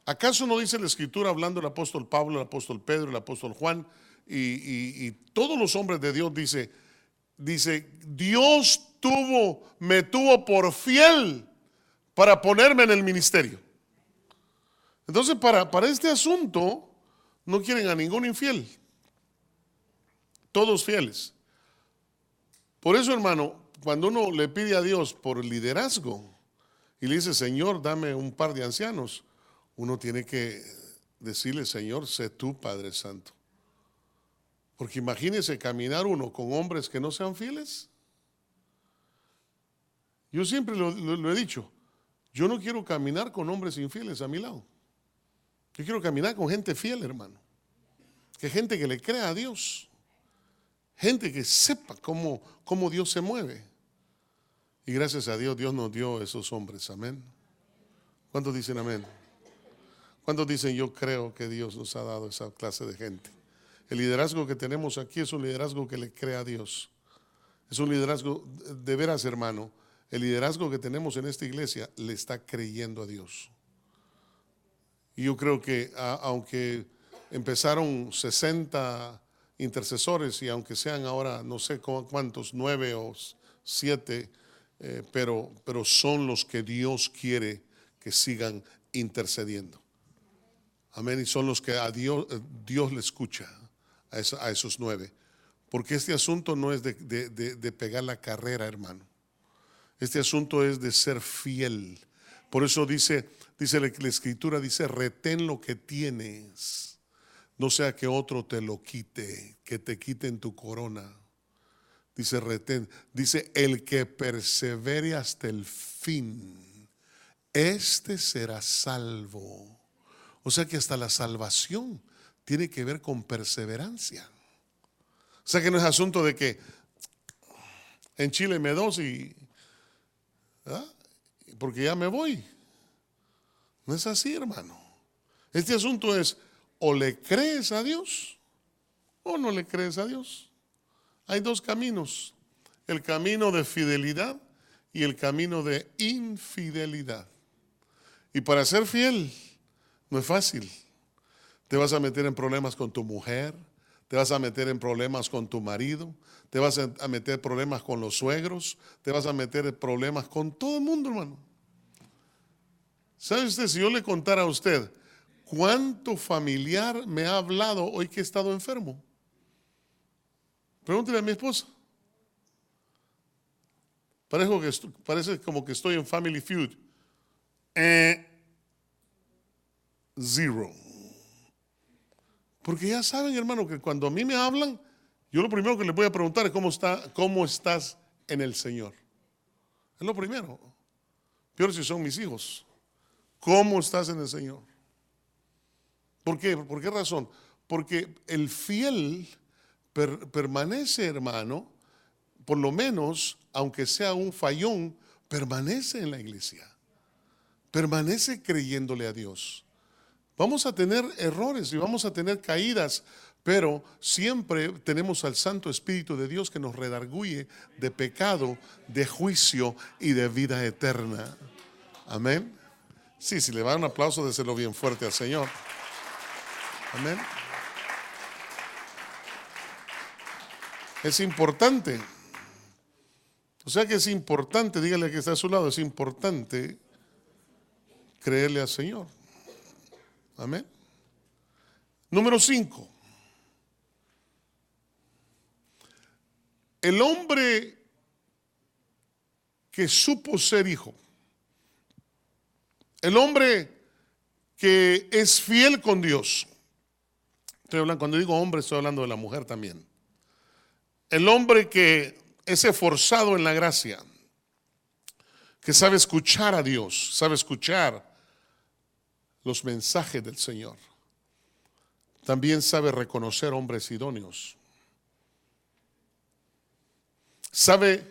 A: ¿Acaso no dice la Escritura, hablando el apóstol Pablo, el apóstol Pedro, el apóstol Juan y todos los hombres de Dios? Dice, Dios me tuvo por fiel para ponerme en el ministerio. Entonces para este asunto no quieren a ningún infiel, todos fieles. Por eso, hermano, cuando uno le pide a Dios por liderazgo y le dice, Señor, dame un par de ancianos, uno tiene que decirle, Señor, sé tú, Padre Santo. Porque imagínese caminar uno con hombres que no sean fieles. Yo siempre lo he dicho, yo no quiero caminar con hombres infieles a mi lado. Yo quiero caminar con gente fiel, hermano. Que gente que le crea a Dios. Gente que sepa cómo Dios se mueve. Y gracias a Dios, Dios nos dio esos hombres, amén. ¿Cuántos dicen amén? ¿Cuántos dicen yo creo que Dios nos ha dado esa clase de gente? El liderazgo que tenemos aquí es un liderazgo que le crea a Dios. Es un liderazgo de veras, hermano. El liderazgo que tenemos en esta iglesia le está creyendo a Dios. Y yo creo que aunque empezaron 60 intercesores y aunque sean ahora no sé cuántos, 9 o 7, pero son los que Dios quiere que sigan intercediendo. Amén. Y son los que a Dios le escucha a esos 9. Porque este asunto no es de pegar la carrera, hermano. Este asunto es de ser fiel. Por eso dice la Escritura, dice, retén lo que tienes. No sea que otro te lo quite, que te quiten tu corona. Dice, retén. Dice, el que persevere hasta el fin, este será salvo. O sea que hasta la salvación tiene que ver con perseverancia. O sea que no es asunto de que en Chile me dos ¿verdad? Porque ya me voy. No es así, hermano. Este asunto es, o le crees a Dios o no le crees a Dios. Hay dos caminos, el camino de fidelidad y el camino de infidelidad. Y para ser fiel no es fácil. Te vas a meter en problemas con tu mujer, te vas a meter en problemas con tu marido, te vas a meter problemas con los suegros, te vas a meter en problemas con todo el mundo, hermano. ¿Sabe usted, si yo le contara a usted cuánto familiar me ha hablado hoy que he estado enfermo? Pregúntele a mi esposa. Parece como que estoy en Family Feud. Zero. Porque ya saben, hermano, que cuando a mí me hablan, yo lo primero que les voy a preguntar es cómo estás en el Señor. Es lo primero. Peor si son mis hijos. ¿Cómo estás en el Señor? ¿Por qué? ¿Por qué razón? Porque el fiel permanece, hermano, por lo menos, aunque sea un fallón, permanece en la iglesia. Permanece creyéndole a Dios. Vamos a tener errores y vamos a tener caídas, pero siempre tenemos al Santo Espíritu de Dios que nos redarguye de pecado, de juicio y de vida eterna. Amén. Sí, si le va un aplauso, déselo bien fuerte al Señor. Amén. Es importante. O sea que es importante, dígale que está a su lado, es importante creerle al Señor. Amén. Número 5. El hombre que supo ser hijo, el hombre que es fiel con Dios. Cuando digo hombre, estoy hablando de la mujer también. El hombre que es esforzado en la gracia, que sabe escuchar a Dios, sabe escuchar los mensajes del Señor. También sabe reconocer hombres idóneos. Sabe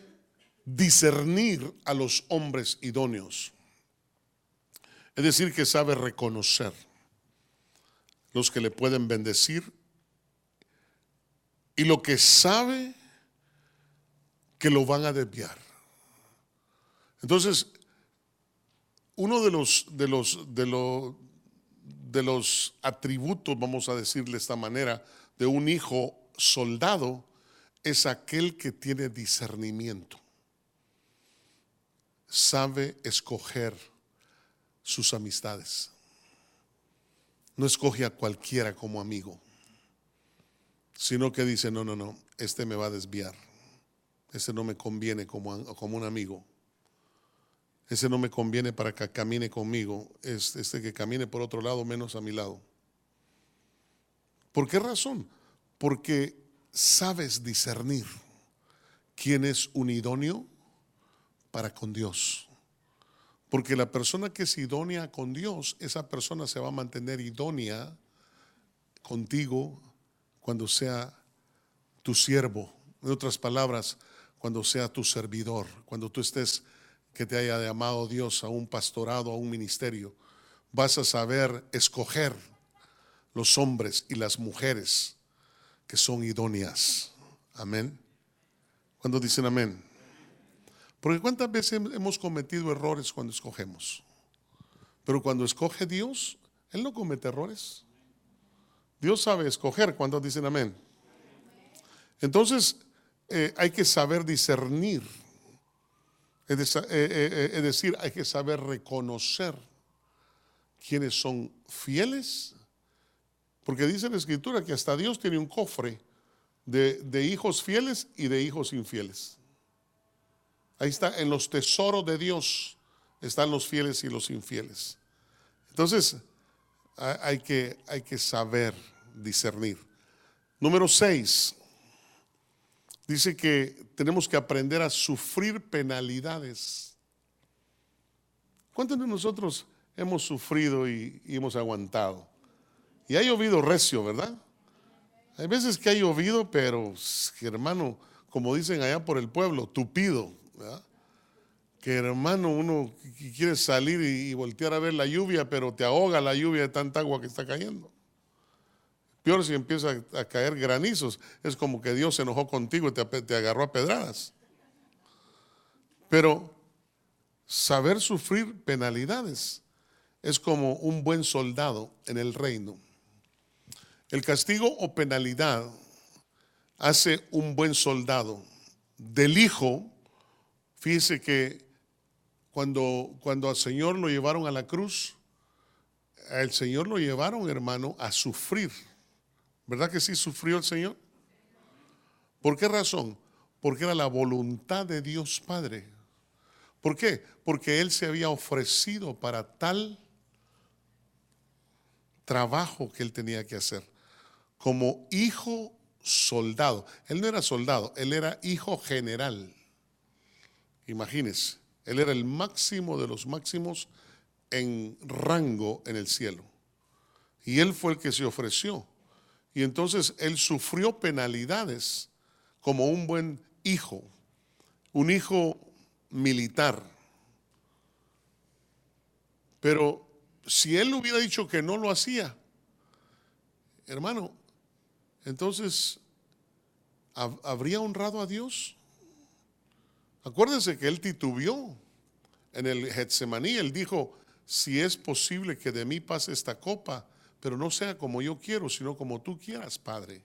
A: discernir a los hombres idóneos. Es decir, que sabe reconocer los que le pueden bendecir y lo que sabe que lo van a desviar. Entonces, uno de los atributos, vamos a decirle de esta manera, de un hijo soldado es aquel que tiene discernimiento. Sabe escoger sus amistades. No escoge a cualquiera como amigo, sino que dice, no, este me va a desviar. Este no me conviene como un amigo. Ese no me conviene para que camine conmigo. Este que camine por otro lado, menos a mi lado. ¿Por qué razón? Porque sabes discernir quién es un idóneo para con Dios. Porque la persona que es idónea con Dios, esa persona se va a mantener idónea contigo cuando sea tu siervo. En otras palabras, cuando sea tu servidor, cuando tú estés, que te haya llamado Dios a un pastorado, a un ministerio, vas a saber escoger los hombres y las mujeres que son idóneas. Amén. ¿Cuándo dicen amén? Porque cuántas veces hemos cometido errores cuando escogemos, pero cuando escoge Dios, Él no comete errores. Dios sabe escoger. ¿Cuántos dicen amén? Entonces, hay que saber discernir. Es decir, hay que saber reconocer quiénes son fieles. Porque dice la Escritura que hasta Dios tiene un cofre de hijos fieles y de hijos infieles. Ahí está, en los tesoros de Dios están los fieles y los infieles. Entonces, hay que saber discernir. Número 6. Dice que tenemos que aprender a sufrir penalidades. ¿Cuántos de nosotros hemos sufrido y hemos aguantado? Y ha llovido recio, ¿verdad? Hay veces que ha llovido, pero hermano, como dicen allá por el pueblo, tupido, ¿verdad? Que hermano, uno quiere salir y voltear a ver la lluvia, pero te ahoga la lluvia de tanta agua que está cayendo. Peor si empieza a caer granizos, es como que Dios se enojó contigo y te agarró a pedradas. Pero saber sufrir penalidades es como un buen soldado en el reino. El castigo o penalidad hace un buen soldado. Del hijo, fíjese que cuando al Señor lo llevaron a la cruz, al Señor lo llevaron, hermano, a sufrir. ¿Verdad que sí sufrió el Señor? ¿Por qué razón? Porque era la voluntad de Dios Padre. ¿Por qué? Porque Él se había ofrecido para tal trabajo que Él tenía que hacer. Como hijo soldado. Él no era soldado, Él era hijo general. Imagínense, Él era el máximo de los máximos en rango en el cielo. Y Él fue el que se ofreció. Y entonces Él sufrió penalidades como un buen hijo, un hijo militar. Pero si Él hubiera dicho que no lo hacía, hermano, entonces ¿habría honrado a Dios? Acuérdense que Él titubeó en el Getsemaní. Él dijo, si es posible que de mí pase esta copa, pero no sea como yo quiero, sino como tú quieras, Padre.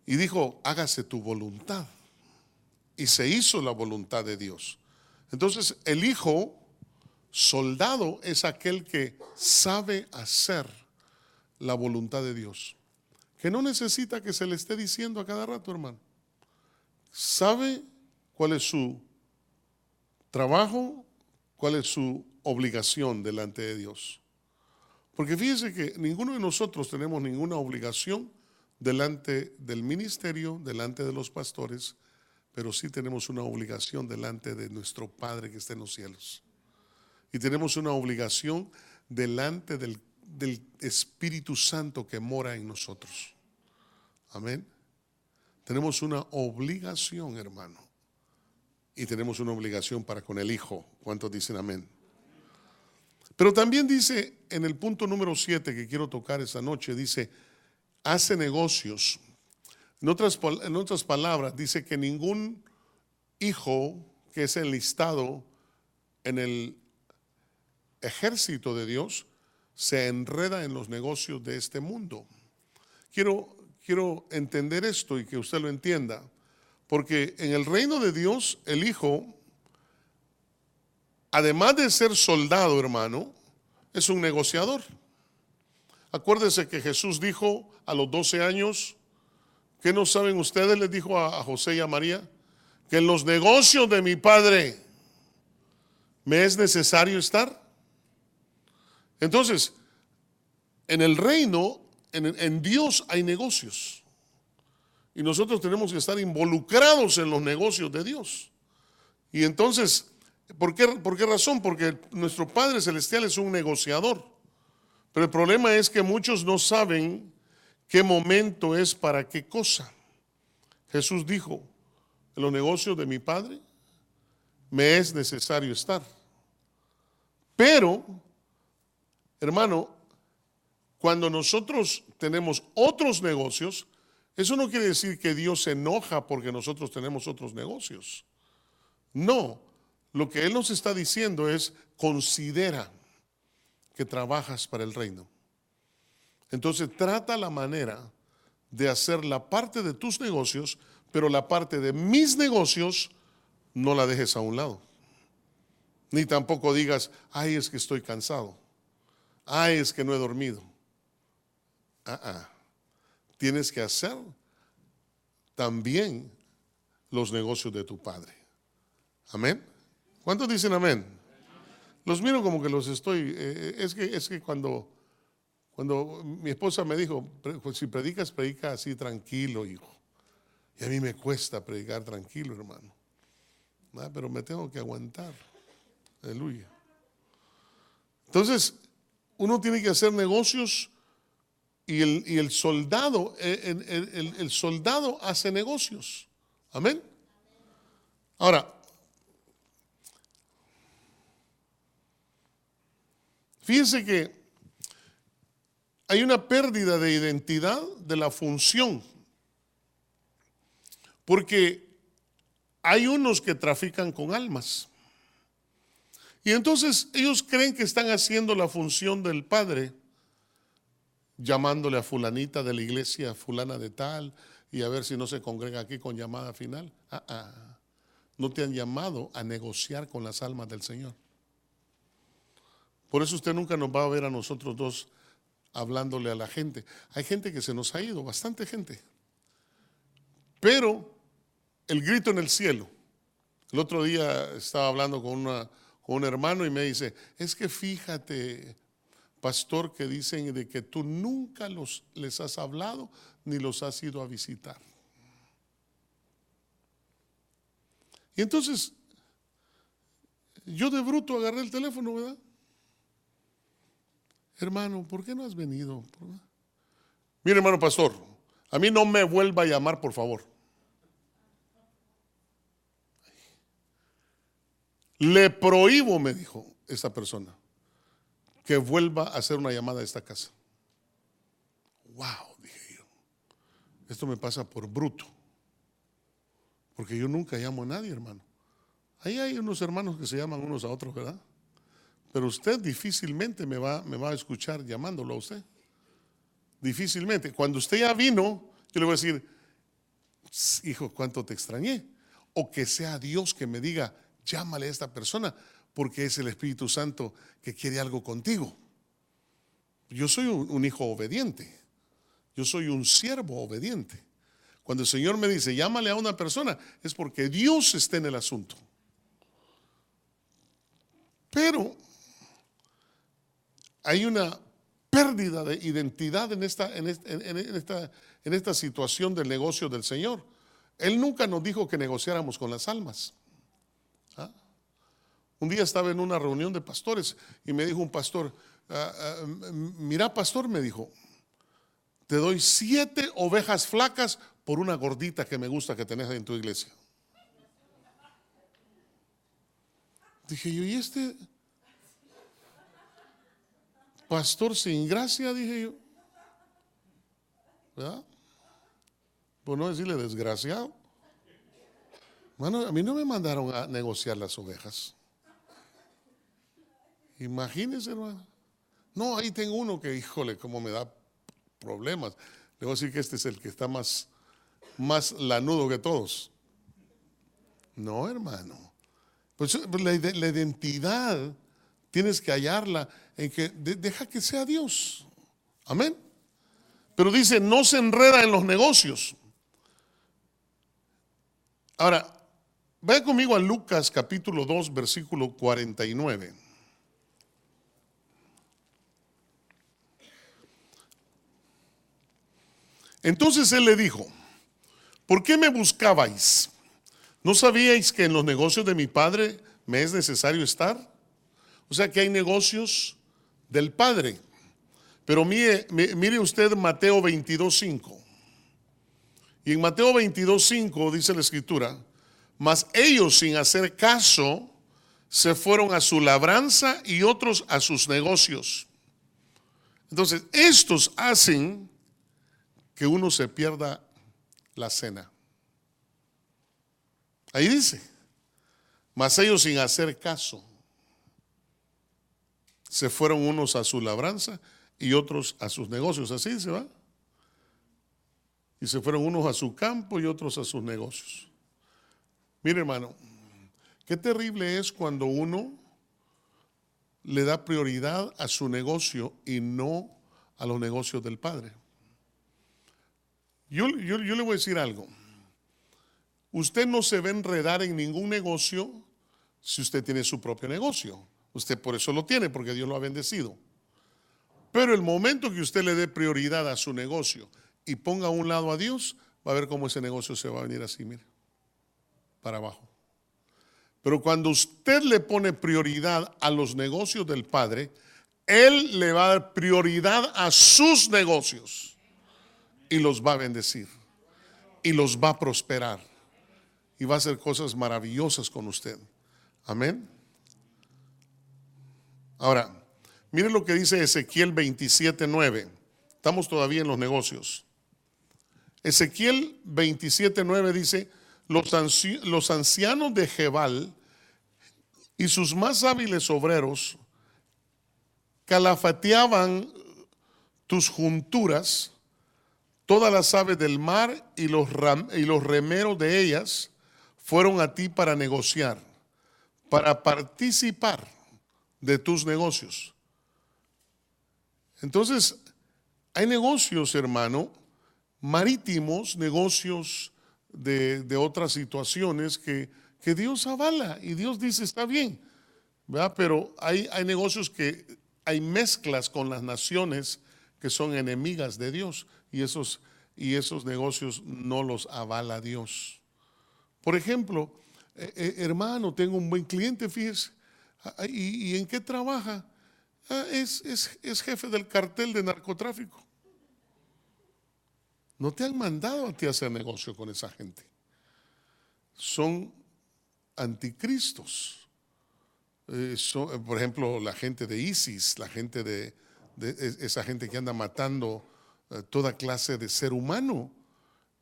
A: Y dijo, hágase tu voluntad. Y se hizo la voluntad de Dios. Entonces, el hijo soldado es aquel que sabe hacer la voluntad de Dios. Que no necesita que se le esté diciendo a cada rato, hermano. Sabe cuál es su trabajo, cuál es su obligación delante de Dios. Porque fíjese que ninguno de nosotros tenemos ninguna obligación delante del ministerio, delante de los pastores, pero sí tenemos una obligación delante de nuestro Padre que está en los cielos. Y tenemos una obligación delante del Espíritu Santo que mora en nosotros. Amén. Tenemos una obligación, hermano. Y tenemos una obligación para con el Hijo. ¿Cuántos dicen amén? Pero también dice en el punto número 7 que quiero tocar esta noche, dice, hace negocios. En otras palabras, dice que ningún hijo que es enlistado en el ejército de Dios se enreda en los negocios de este mundo. Quiero entender esto y que usted lo entienda, porque en el reino de Dios, el hijo, además de ser soldado, hermano, es un negociador. Acuérdense que Jesús dijo a los 12 años, ¿qué no saben ustedes? Les dijo a José y a María, que en los negocios de mi Padre me es necesario estar. Entonces, en el reino, en Dios hay negocios. Y nosotros tenemos que estar involucrados en los negocios de Dios. Y entonces, ¿por qué razón? Porque nuestro Padre Celestial es un negociador. Pero el problema es que muchos no saben qué momento es para qué cosa. Jesús dijo, en los negocios de mi Padre me es necesario estar. Pero, hermano, cuando nosotros tenemos otros negocios, eso no quiere decir que Dios se enoja porque nosotros tenemos otros negocios. No, lo que Él nos está diciendo es, considera que trabajas para el reino. Entonces trata la manera de hacer la parte de tus negocios, pero la parte de mis negocios no la dejes a un lado. Ni tampoco digas, ay, es que estoy cansado. Ay, es que no he dormido. Tienes que hacer también los negocios de tu padre. Amén. ¿Cuántos dicen amén? Los miro como que los estoy. Es que cuando mi esposa me dijo, si predicas, predica así tranquilo, hijo. Y a mí me cuesta predicar tranquilo, hermano. Pero me tengo que aguantar. Aleluya. Entonces, uno tiene que hacer negocios y el soldado, el soldado hace negocios. Amén. Ahora, fíjense que hay una pérdida de identidad de la función, porque hay unos que trafican con almas. Y entonces ellos creen que están haciendo la función del Padre, llamándole a fulanita de la iglesia, fulana de tal, y a ver si no se congrega aquí con llamada final. No te han llamado a negociar con las almas del Señor. Por eso usted nunca nos va a ver a nosotros dos hablándole a la gente. Hay gente que se nos ha ido, bastante gente. Pero el grito en el cielo. El otro día estaba hablando con un hermano y me dice, es que fíjate, pastor, que dicen de que tú nunca les has hablado ni los has ido a visitar. Y entonces, yo de bruto agarré el teléfono, ¿verdad? Hermano, ¿por qué no has venido? Mire, hermano pastor, a mí no me vuelva a llamar, por favor. Le prohíbo, me dijo esa persona, que vuelva a hacer una llamada a esta casa. Wow, dije yo. Esto me pasa por bruto. Porque yo nunca llamo a nadie, hermano. Ahí hay unos hermanos que se llaman unos a otros, ¿verdad? Pero usted difícilmente me va a escuchar llamándolo a usted. Difícilmente. Cuando usted ya vino, yo le voy a decir, hijo, cuánto te extrañé. O que sea Dios que me diga, llámale a esta persona, porque es el Espíritu Santo que quiere algo contigo. Yo soy un hijo obediente. Yo soy un siervo obediente. Cuando el Señor me dice, llámale a una persona, es porque Dios está en el asunto. Pero hay una pérdida de identidad en esta situación del negocio del Señor. Él nunca nos dijo que negociáramos con las almas. Un día estaba en una reunión de pastores y me dijo un pastor, mira pastor, me dijo, te doy 7 ovejas flacas por una gordita que me gusta que tenés en tu iglesia. Dije yo, ¿y este pastor sin gracia? Dije yo, ¿verdad? Por no decirle desgraciado. Bueno, a mí no me mandaron a negociar las ovejas. Imagínense, hermano. No, ahí tengo uno que, híjole, cómo me da problemas. Le voy a decir que este es el que está más lanudo que todos. No, hermano. Pues la identidad tienes que hallarla en que deja que sea Dios. Amén. Pero dice, no se enreda en los negocios. Ahora, vaya conmigo a Lucas capítulo 2, versículo 49. Entonces él le dijo, ¿por qué me buscabais? ¿No sabíais que en los negocios de mi padre me es necesario estar? O sea que hay negocios del Padre. Pero mire usted Mateo 22:5. Y en Mateo 22:5 dice la escritura, mas ellos sin hacer caso se fueron a su labranza y otros a sus negocios. Entonces estos hacen que uno se pierda la cena. Ahí dice, mas ellos sin hacer caso se fueron unos a su labranza y otros a sus negocios. Así se va. Y se fueron unos a su campo y otros a sus negocios. Mire, hermano, qué terrible es cuando uno le da prioridad a su negocio y no a los negocios del Padre. Yo le voy a decir algo. Usted no se va a enredar en ningún negocio si usted tiene su propio negocio. Usted por eso lo tiene, porque Dios lo ha bendecido. Pero el momento que usted le dé prioridad a su negocio y ponga a un lado a Dios, va a ver cómo ese negocio se va a venir así, mire, para abajo. Pero cuando usted le pone prioridad a los negocios del Padre, Él le va a dar prioridad a sus negocios y los va a bendecir y los va a prosperar y va a hacer cosas maravillosas con usted. Amén. Ahora, miren lo que dice Ezequiel 27:9. Estamos todavía en los negocios. Ezequiel 27:9 dice: los ancianos de Gebal y sus más hábiles obreros calafateaban tus junturas, todas las aves del mar y los remeros de ellas fueron a ti para negociar, para participar de tus negocios. Entonces, hay negocios, hermano, marítimos, negocios de otras situaciones que Dios avala y Dios dice está bien, ¿verdad? Pero hay negocios que hay mezclas con las naciones que son enemigas de Dios y esos negocios no los avala Dios. Por ejemplo, hermano, tengo un buen cliente, fíjese, ¿y en qué trabaja? Es jefe del cartel de narcotráfico. No te han mandado a ti a hacer negocio con esa gente. Son anticristos. Por ejemplo, la gente de ISIS, la gente de esa gente que anda matando toda clase de ser humano.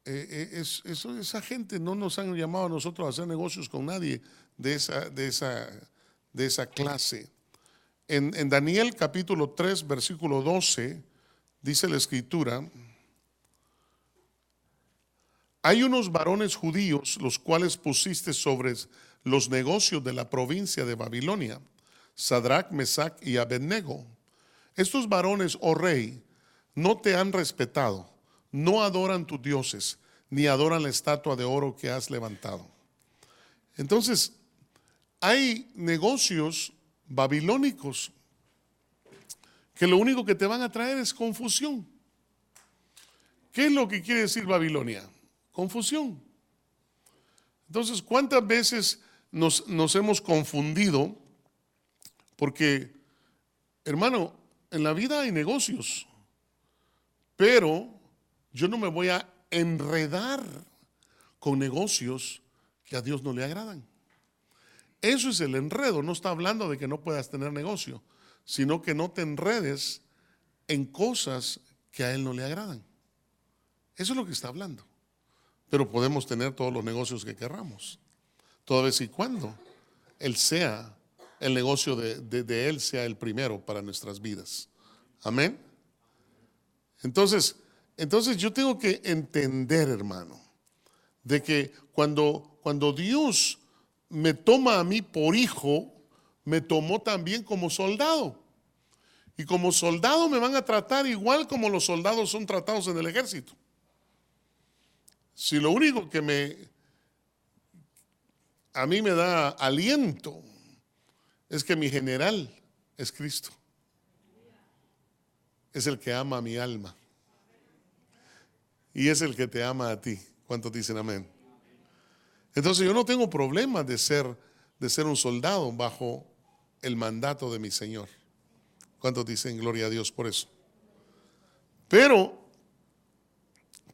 A: Esa gente no nos han llamado a nosotros a hacer negocios con nadie de esa clase. En Daniel capítulo 3, versículo 12, dice la escritura: hay unos varones judíos los cuales pusiste sobre los negocios de la provincia de Babilonia, Sadrach, Mesach y Abednego. Estos varones, oh rey, no te han respetado, no adoran tus dioses, ni adoran la estatua de oro que has levantado. Entonces, hay negocios babilónicos que lo único que te van a traer es confusión. ¿Qué es lo que quiere decir Babilonia? Confusión. Entonces, ¿cuántas veces nos hemos confundido? Porque, hermano, en la vida hay negocios, pero yo no me voy a enredar con negocios que a Dios no le agradan. Eso es el enredo. No está hablando de que no puedas tener negocio, sino que no te enredes en cosas que a Él no le agradan. Eso es lo que está hablando. Pero podemos tener todos los negocios que querramos, toda vez y cuando el negocio de Él sea el primero para nuestras vidas. Amén. Entonces yo tengo que entender, hermano, de que cuando Dios me toma a mí por hijo, me tomó también como soldado. Y como soldado me van a tratar igual como los soldados son tratados en el ejército. Si lo único que a mí me da aliento es que mi general es Cristo. Es el que ama a mi alma. Y es el que te ama a ti. ¿Cuántos dicen amén? Entonces yo no tengo problema de ser un soldado bajo el mandato de mi Señor. ¿Cuántos dicen gloria a Dios por eso? Pero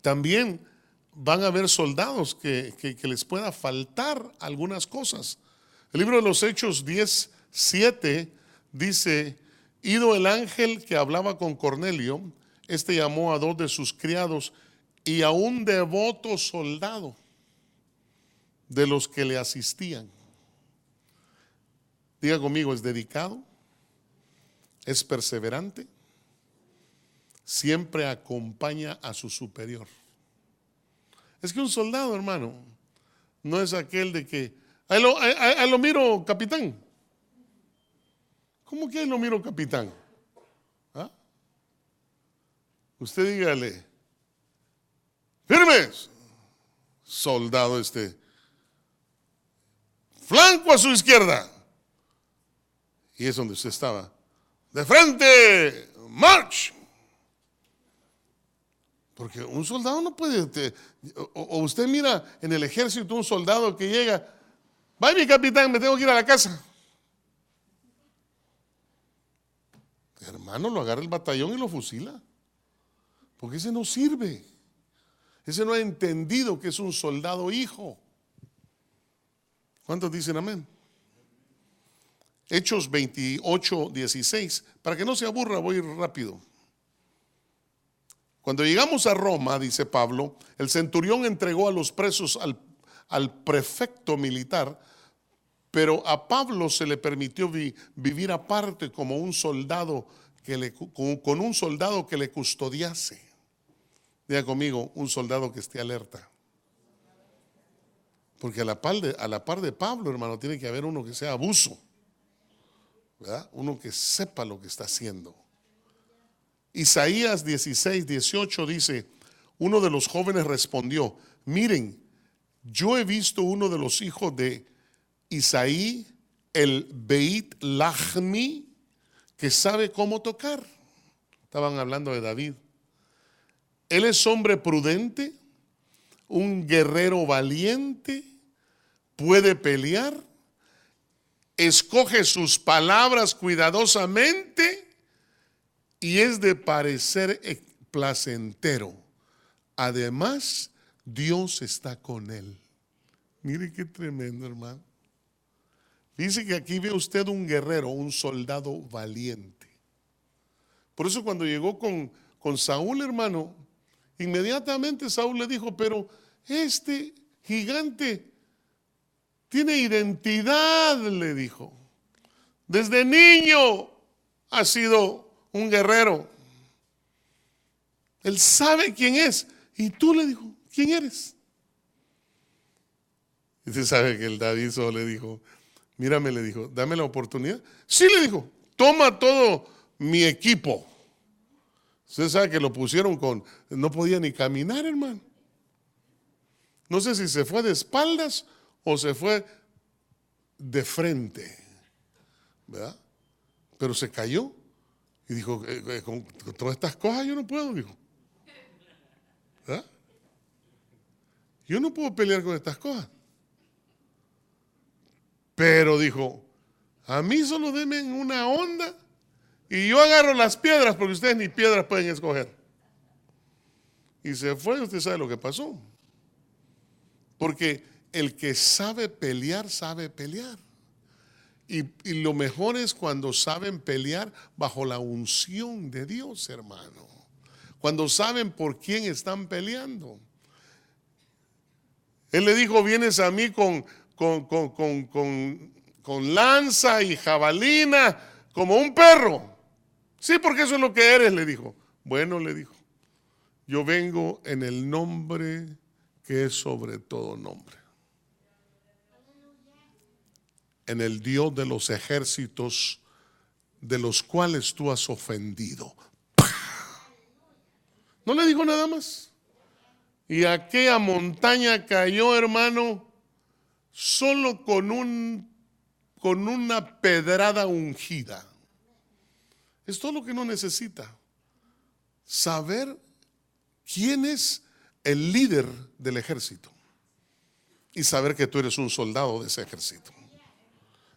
A: también van a haber soldados que les pueda faltar algunas cosas. El libro de los Hechos 10:7 dice: ido el ángel que hablaba con Cornelio, este llamó a 2 de sus criados y a un devoto soldado de los que le asistían. Diga conmigo, ¿es dedicado? es perseverante, siempre acompaña a su superior. Es que un soldado, hermano, no es aquel de que, ahí lo miro, capitán. ¿Cómo que ahí lo miro, capitán? ¿Ah? Usted dígale, firmes, soldado flanco a su izquierda. Y es donde usted estaba. De frente, march. Porque un soldado no puede, o usted mira en el ejército un soldado que llega, vaya mi capitán, me tengo que ir a la casa. Hermano, lo agarra el batallón y lo fusila. Porque ese no sirve. Ese no ha entendido que es un soldado hijo. ¿Cuántos dicen amén? Hechos 28, 16. Para que no se aburra, voy a ir rápido. Cuando llegamos a Roma, dice Pablo, el centurión entregó a los presos al prefecto militar, pero a Pablo se le permitió vivir aparte como un soldado con un soldado que le custodiase. Diga conmigo, un soldado que esté alerta. Porque a la par de Pablo, hermano, tiene que haber uno que sea abuso, ¿verdad? Uno que sepa lo que está haciendo. Isaías 16, 18 dice, uno de los jóvenes respondió, miren, yo he visto uno de los hijos de Isaí, el Beit Lahmi, que sabe cómo tocar. Estaban hablando de David. Él es hombre prudente, un guerrero valiente, puede pelear, escoge sus palabras cuidadosamente y es de parecer placentero. Además, Dios está con él. Mire qué tremendo, hermano. Dice que aquí ve usted un guerrero, un soldado valiente. Por eso cuando llegó con Saúl, hermano, inmediatamente Saúl le dijo, pero este gigante tiene identidad, le dijo. Desde niño ha sido un guerrero. Él sabe quién es. Y tú, le dijo, ¿quién eres? Y usted sabe que el David solo le dijo, mírame, le dijo, dame la oportunidad. Sí, le dijo, toma todo mi equipo. Usted sabe que lo pusieron no podía ni caminar, hermano. No sé si se fue de espaldas o se fue de frente, ¿verdad? Pero se cayó y dijo, con todas estas cosas yo no puedo, dijo. ¿Verdad? Yo no puedo pelear con estas cosas. Pero dijo, a mí solo denme una onda y yo agarro las piedras porque ustedes ni piedras pueden escoger. Y se fue, usted sabe lo que pasó. Porque el que sabe pelear, sabe pelear. Y lo mejor es cuando saben pelear bajo la unción de Dios, hermano. Cuando saben por quién están peleando. Él le dijo, vienes a mí con lanza y jabalina como un perro. Sí, porque eso es lo que eres, le dijo. Bueno, le dijo, yo vengo en el nombre que es sobre todo nombre. En el Dios de los ejércitos de los cuales tú has ofendido. No le dijo nada más. Y aquella montaña cayó, hermano, solo con una pedrada ungida. Es todo lo que uno necesita. Saber quién es el líder del ejército. Y saber que tú eres un soldado de ese ejército.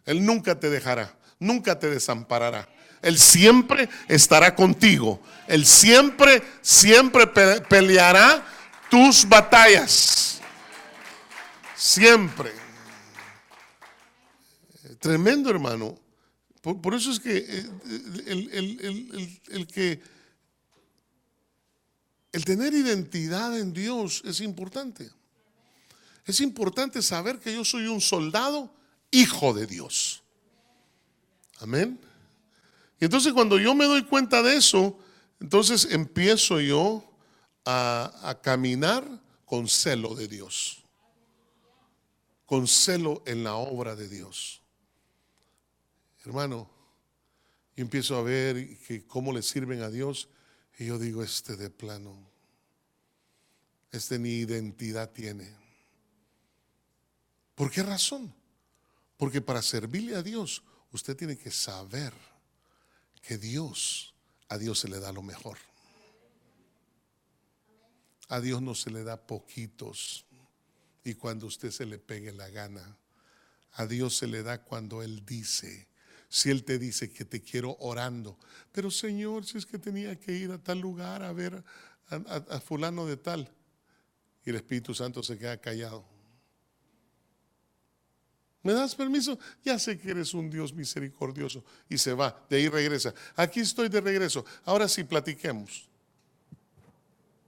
A: Él nunca te dejará, nunca te desamparará. Él siempre estará contigo. Él siempre peleará tus batallas. Siempre. Tremendo, hermano. Por eso es que el tener identidad en Dios es importante. Es importante saber que yo soy un soldado hijo de Dios. Amén. Y entonces cuando yo me doy cuenta de eso, entonces empiezo yo a caminar con celo de Dios, con celo en la obra de Dios. Hermano, yo empiezo a ver que cómo le sirven a Dios y yo digo, de plano, ni identidad tiene. ¿Por qué razón? Porque para servirle a Dios, usted tiene que saber que a Dios se le da lo mejor. A Dios no se le da poquitos y cuando usted se le pegue la gana. A Dios se le da cuando Él dice. Si Él te dice que te quiero orando, pero Señor, si es que tenía que ir a tal lugar a ver a fulano de tal, y el Espíritu Santo se queda callado. ¿Me das permiso? Ya sé que eres un Dios misericordioso. Y se va, de ahí regresa. Aquí estoy de regreso. Ahora sí, platiquemos.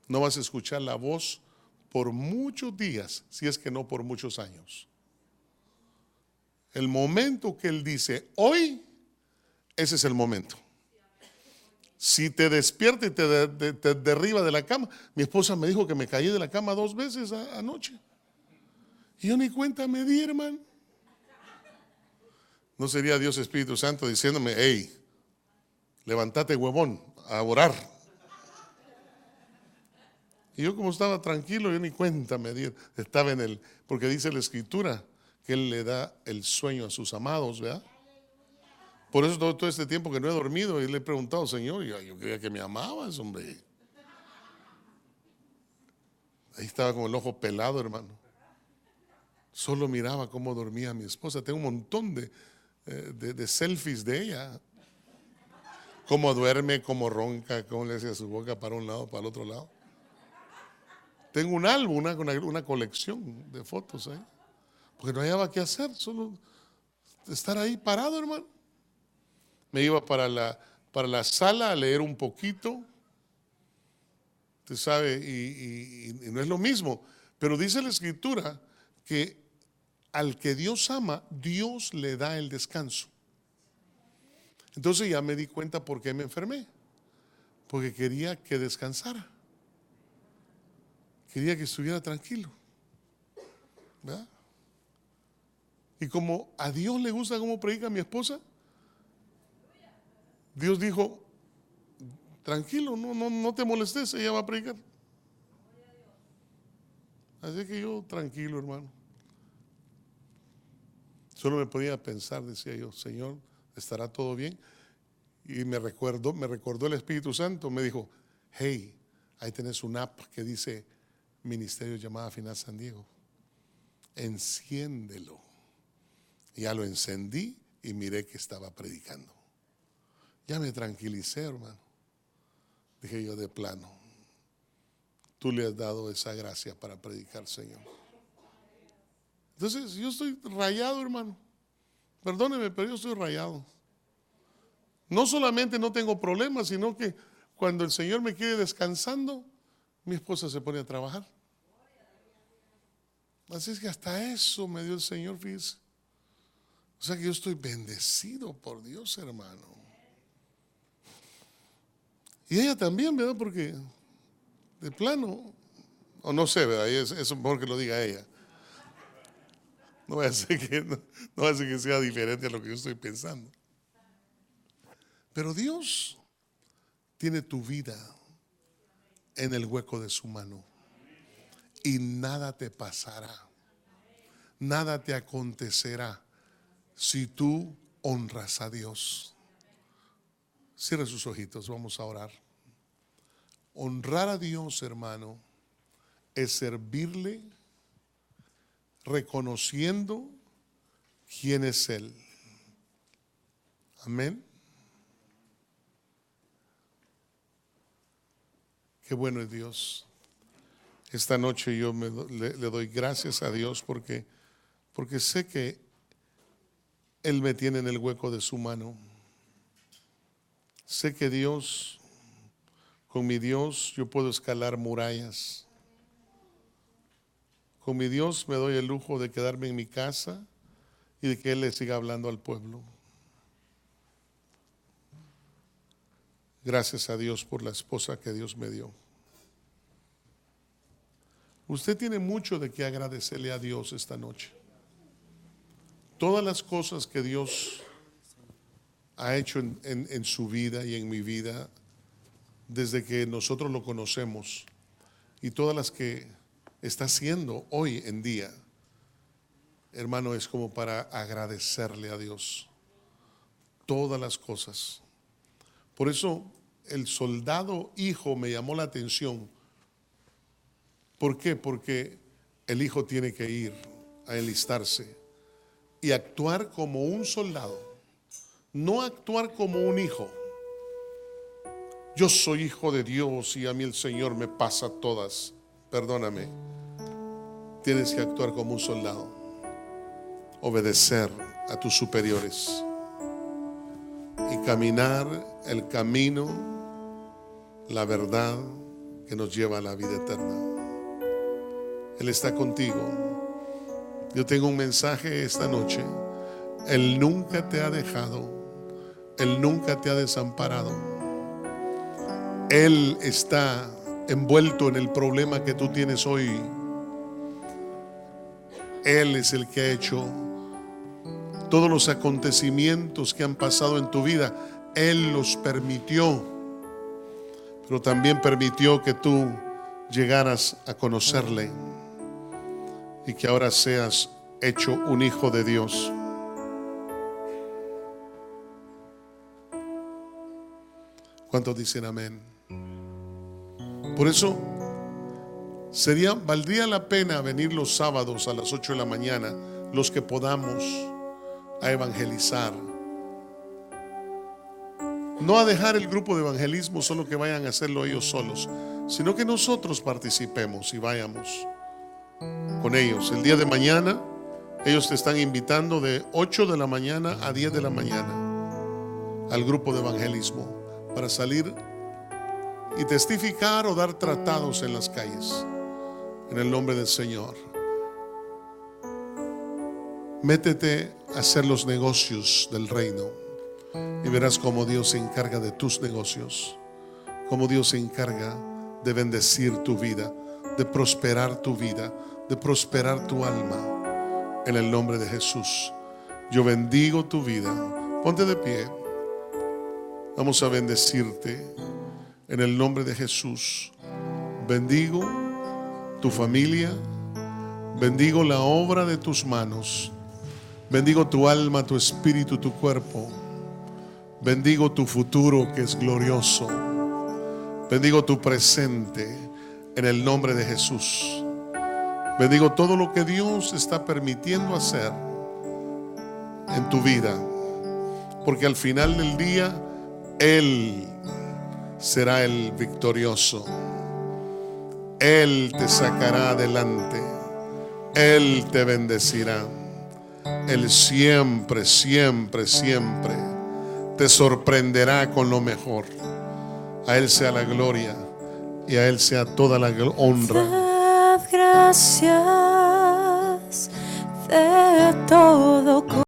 A: No vas a escuchar la voz por muchos días, si es que no por muchos años. El momento que Él dice, hoy, ese es el momento. Si te despierta y te derriba de la cama. Mi esposa me dijo que me caí de la cama 2 veces anoche. Y yo ni cuenta me di, hermano. ¿No sería Dios Espíritu Santo diciéndome, hey, levántate huevón, a orar? Y yo como estaba tranquilo, yo ni cuenta me di, estaba porque dice la Escritura que Él le da el sueño a sus amados, ¿verdad? Por eso todo este tiempo que no he dormido y le he preguntado, Señor, yo creía que me amabas, hombre. Ahí estaba con el ojo pelado, hermano. Solo miraba cómo dormía mi esposa. Tengo un montón de selfies de ella. Cómo duerme, cómo ronca, cómo le hace su boca para un lado, para el otro lado. Tengo un álbum, una colección de fotos ahí. Porque no hallaba qué hacer, solo estar ahí parado, hermano. Me iba para la sala a leer un poquito. Usted sabe, y no es lo mismo. Pero dice la Escritura que al que Dios ama, Dios le da el descanso. Entonces ya me di cuenta por qué me enfermé. Porque quería que descansara. Quería que estuviera tranquilo. ¿Verdad? Y como a Dios le gusta cómo predica mi esposa, Dios dijo, tranquilo, no te molestes, ella va a predicar. Así que yo tranquilo, hermano. Solo me podía pensar, decía yo, Señor, ¿estará todo bien? Y me recordó el Espíritu Santo, me dijo, hey, ahí tenés una app que dice Ministerio Llamada Final San Diego. Enciéndelo. Y ya lo encendí y miré que estaba predicando. Ya me tranquilicé, hermano. Dije yo, de plano, tú le has dado esa gracia para predicar, Señor. Entonces yo estoy rayado, hermano. Perdóneme, pero yo estoy rayado. No solamente no tengo problemas, sino que cuando el Señor me quiere descansando, mi esposa se pone a trabajar. Así es que hasta eso me dio el Señor, fíjese. O sea que yo estoy bendecido por Dios, hermano. Y ella también, ¿verdad? Porque de plano, o no sé, ¿verdad? Es mejor que lo diga ella. No va a ser que sea diferente a lo que yo estoy pensando. Pero Dios tiene tu vida en el hueco de su mano. Y nada te pasará. Nada te acontecerá si tú honras a Dios. Cierre sus ojitos, vamos a orar. Honrar a Dios, hermano, es servirle reconociendo quién es Él. Amén. Qué bueno es Dios. Esta noche yo le doy gracias a Dios porque sé que Él me tiene en el hueco de su mano. Sé que Dios, con mi Dios, yo puedo escalar murallas. Con mi Dios me doy el lujo de quedarme en mi casa y de que Él le siga hablando al pueblo. Gracias a Dios por la esposa que Dios me dio. Usted tiene mucho de qué agradecerle a Dios esta noche. Todas las cosas que Dios ha hecho en su vida y en mi vida desde que nosotros lo conocemos, y todas las que está haciendo hoy en día, hermano, es como para agradecerle a Dios todas las cosas. Por eso el soldado hijo me llamó la atención. ¿Por qué? Porque el hijo tiene que ir a enlistarse y actuar como un soldado, no actuar como un hijo. Yo soy hijo de Dios y a mí el Señor me pasa todas. Perdóname. Tienes que actuar como un soldado. Obedecer a tus superiores y caminar el camino, la verdad que nos lleva a la vida eterna. Él está contigo. Yo tengo un mensaje esta noche. Él nunca te ha dejado. Él nunca te ha desamparado. Él está envuelto en el problema que tú tienes hoy. Él es el que ha hecho todos los acontecimientos que han pasado en tu vida. Él los permitió, pero también permitió que tú llegaras a conocerle y que ahora seas hecho un hijo de Dios. ¿Cuántos dicen amén? Por eso valdría la pena venir los sábados a las 8 de la mañana, los que podamos, a evangelizar. No a dejar el grupo de evangelismo solo que vayan a hacerlo ellos solos, sino que nosotros participemos y vayamos con ellos. El día de mañana ellos te están invitando de 8 de la mañana a 10 de la mañana al grupo de evangelismo para salir y testificar o dar tratados en las calles en el nombre del Señor. Métete a hacer los negocios del reino y verás cómo Dios se encarga de tus negocios, cómo Dios se encarga de bendecir tu vida, de prosperar tu vida, de prosperar tu alma en el nombre de Jesús. Yo bendigo tu vida. Ponte de pie. Vamos a bendecirte en el nombre de Jesús. Bendigo tu familia, bendigo la obra de tus manos, bendigo tu alma, tu espíritu, tu cuerpo, bendigo tu futuro que es glorioso, bendigo tu presente en el nombre de Jesús. Bendigo todo lo que Dios está permitiendo hacer en tu vida, porque al final del día Él será el victorioso. Él te sacará adelante. Él te bendecirá. Él siempre, siempre, siempre te sorprenderá con lo mejor. A Él sea la gloria y a Él sea toda la honra.
B: Dad gracias de todo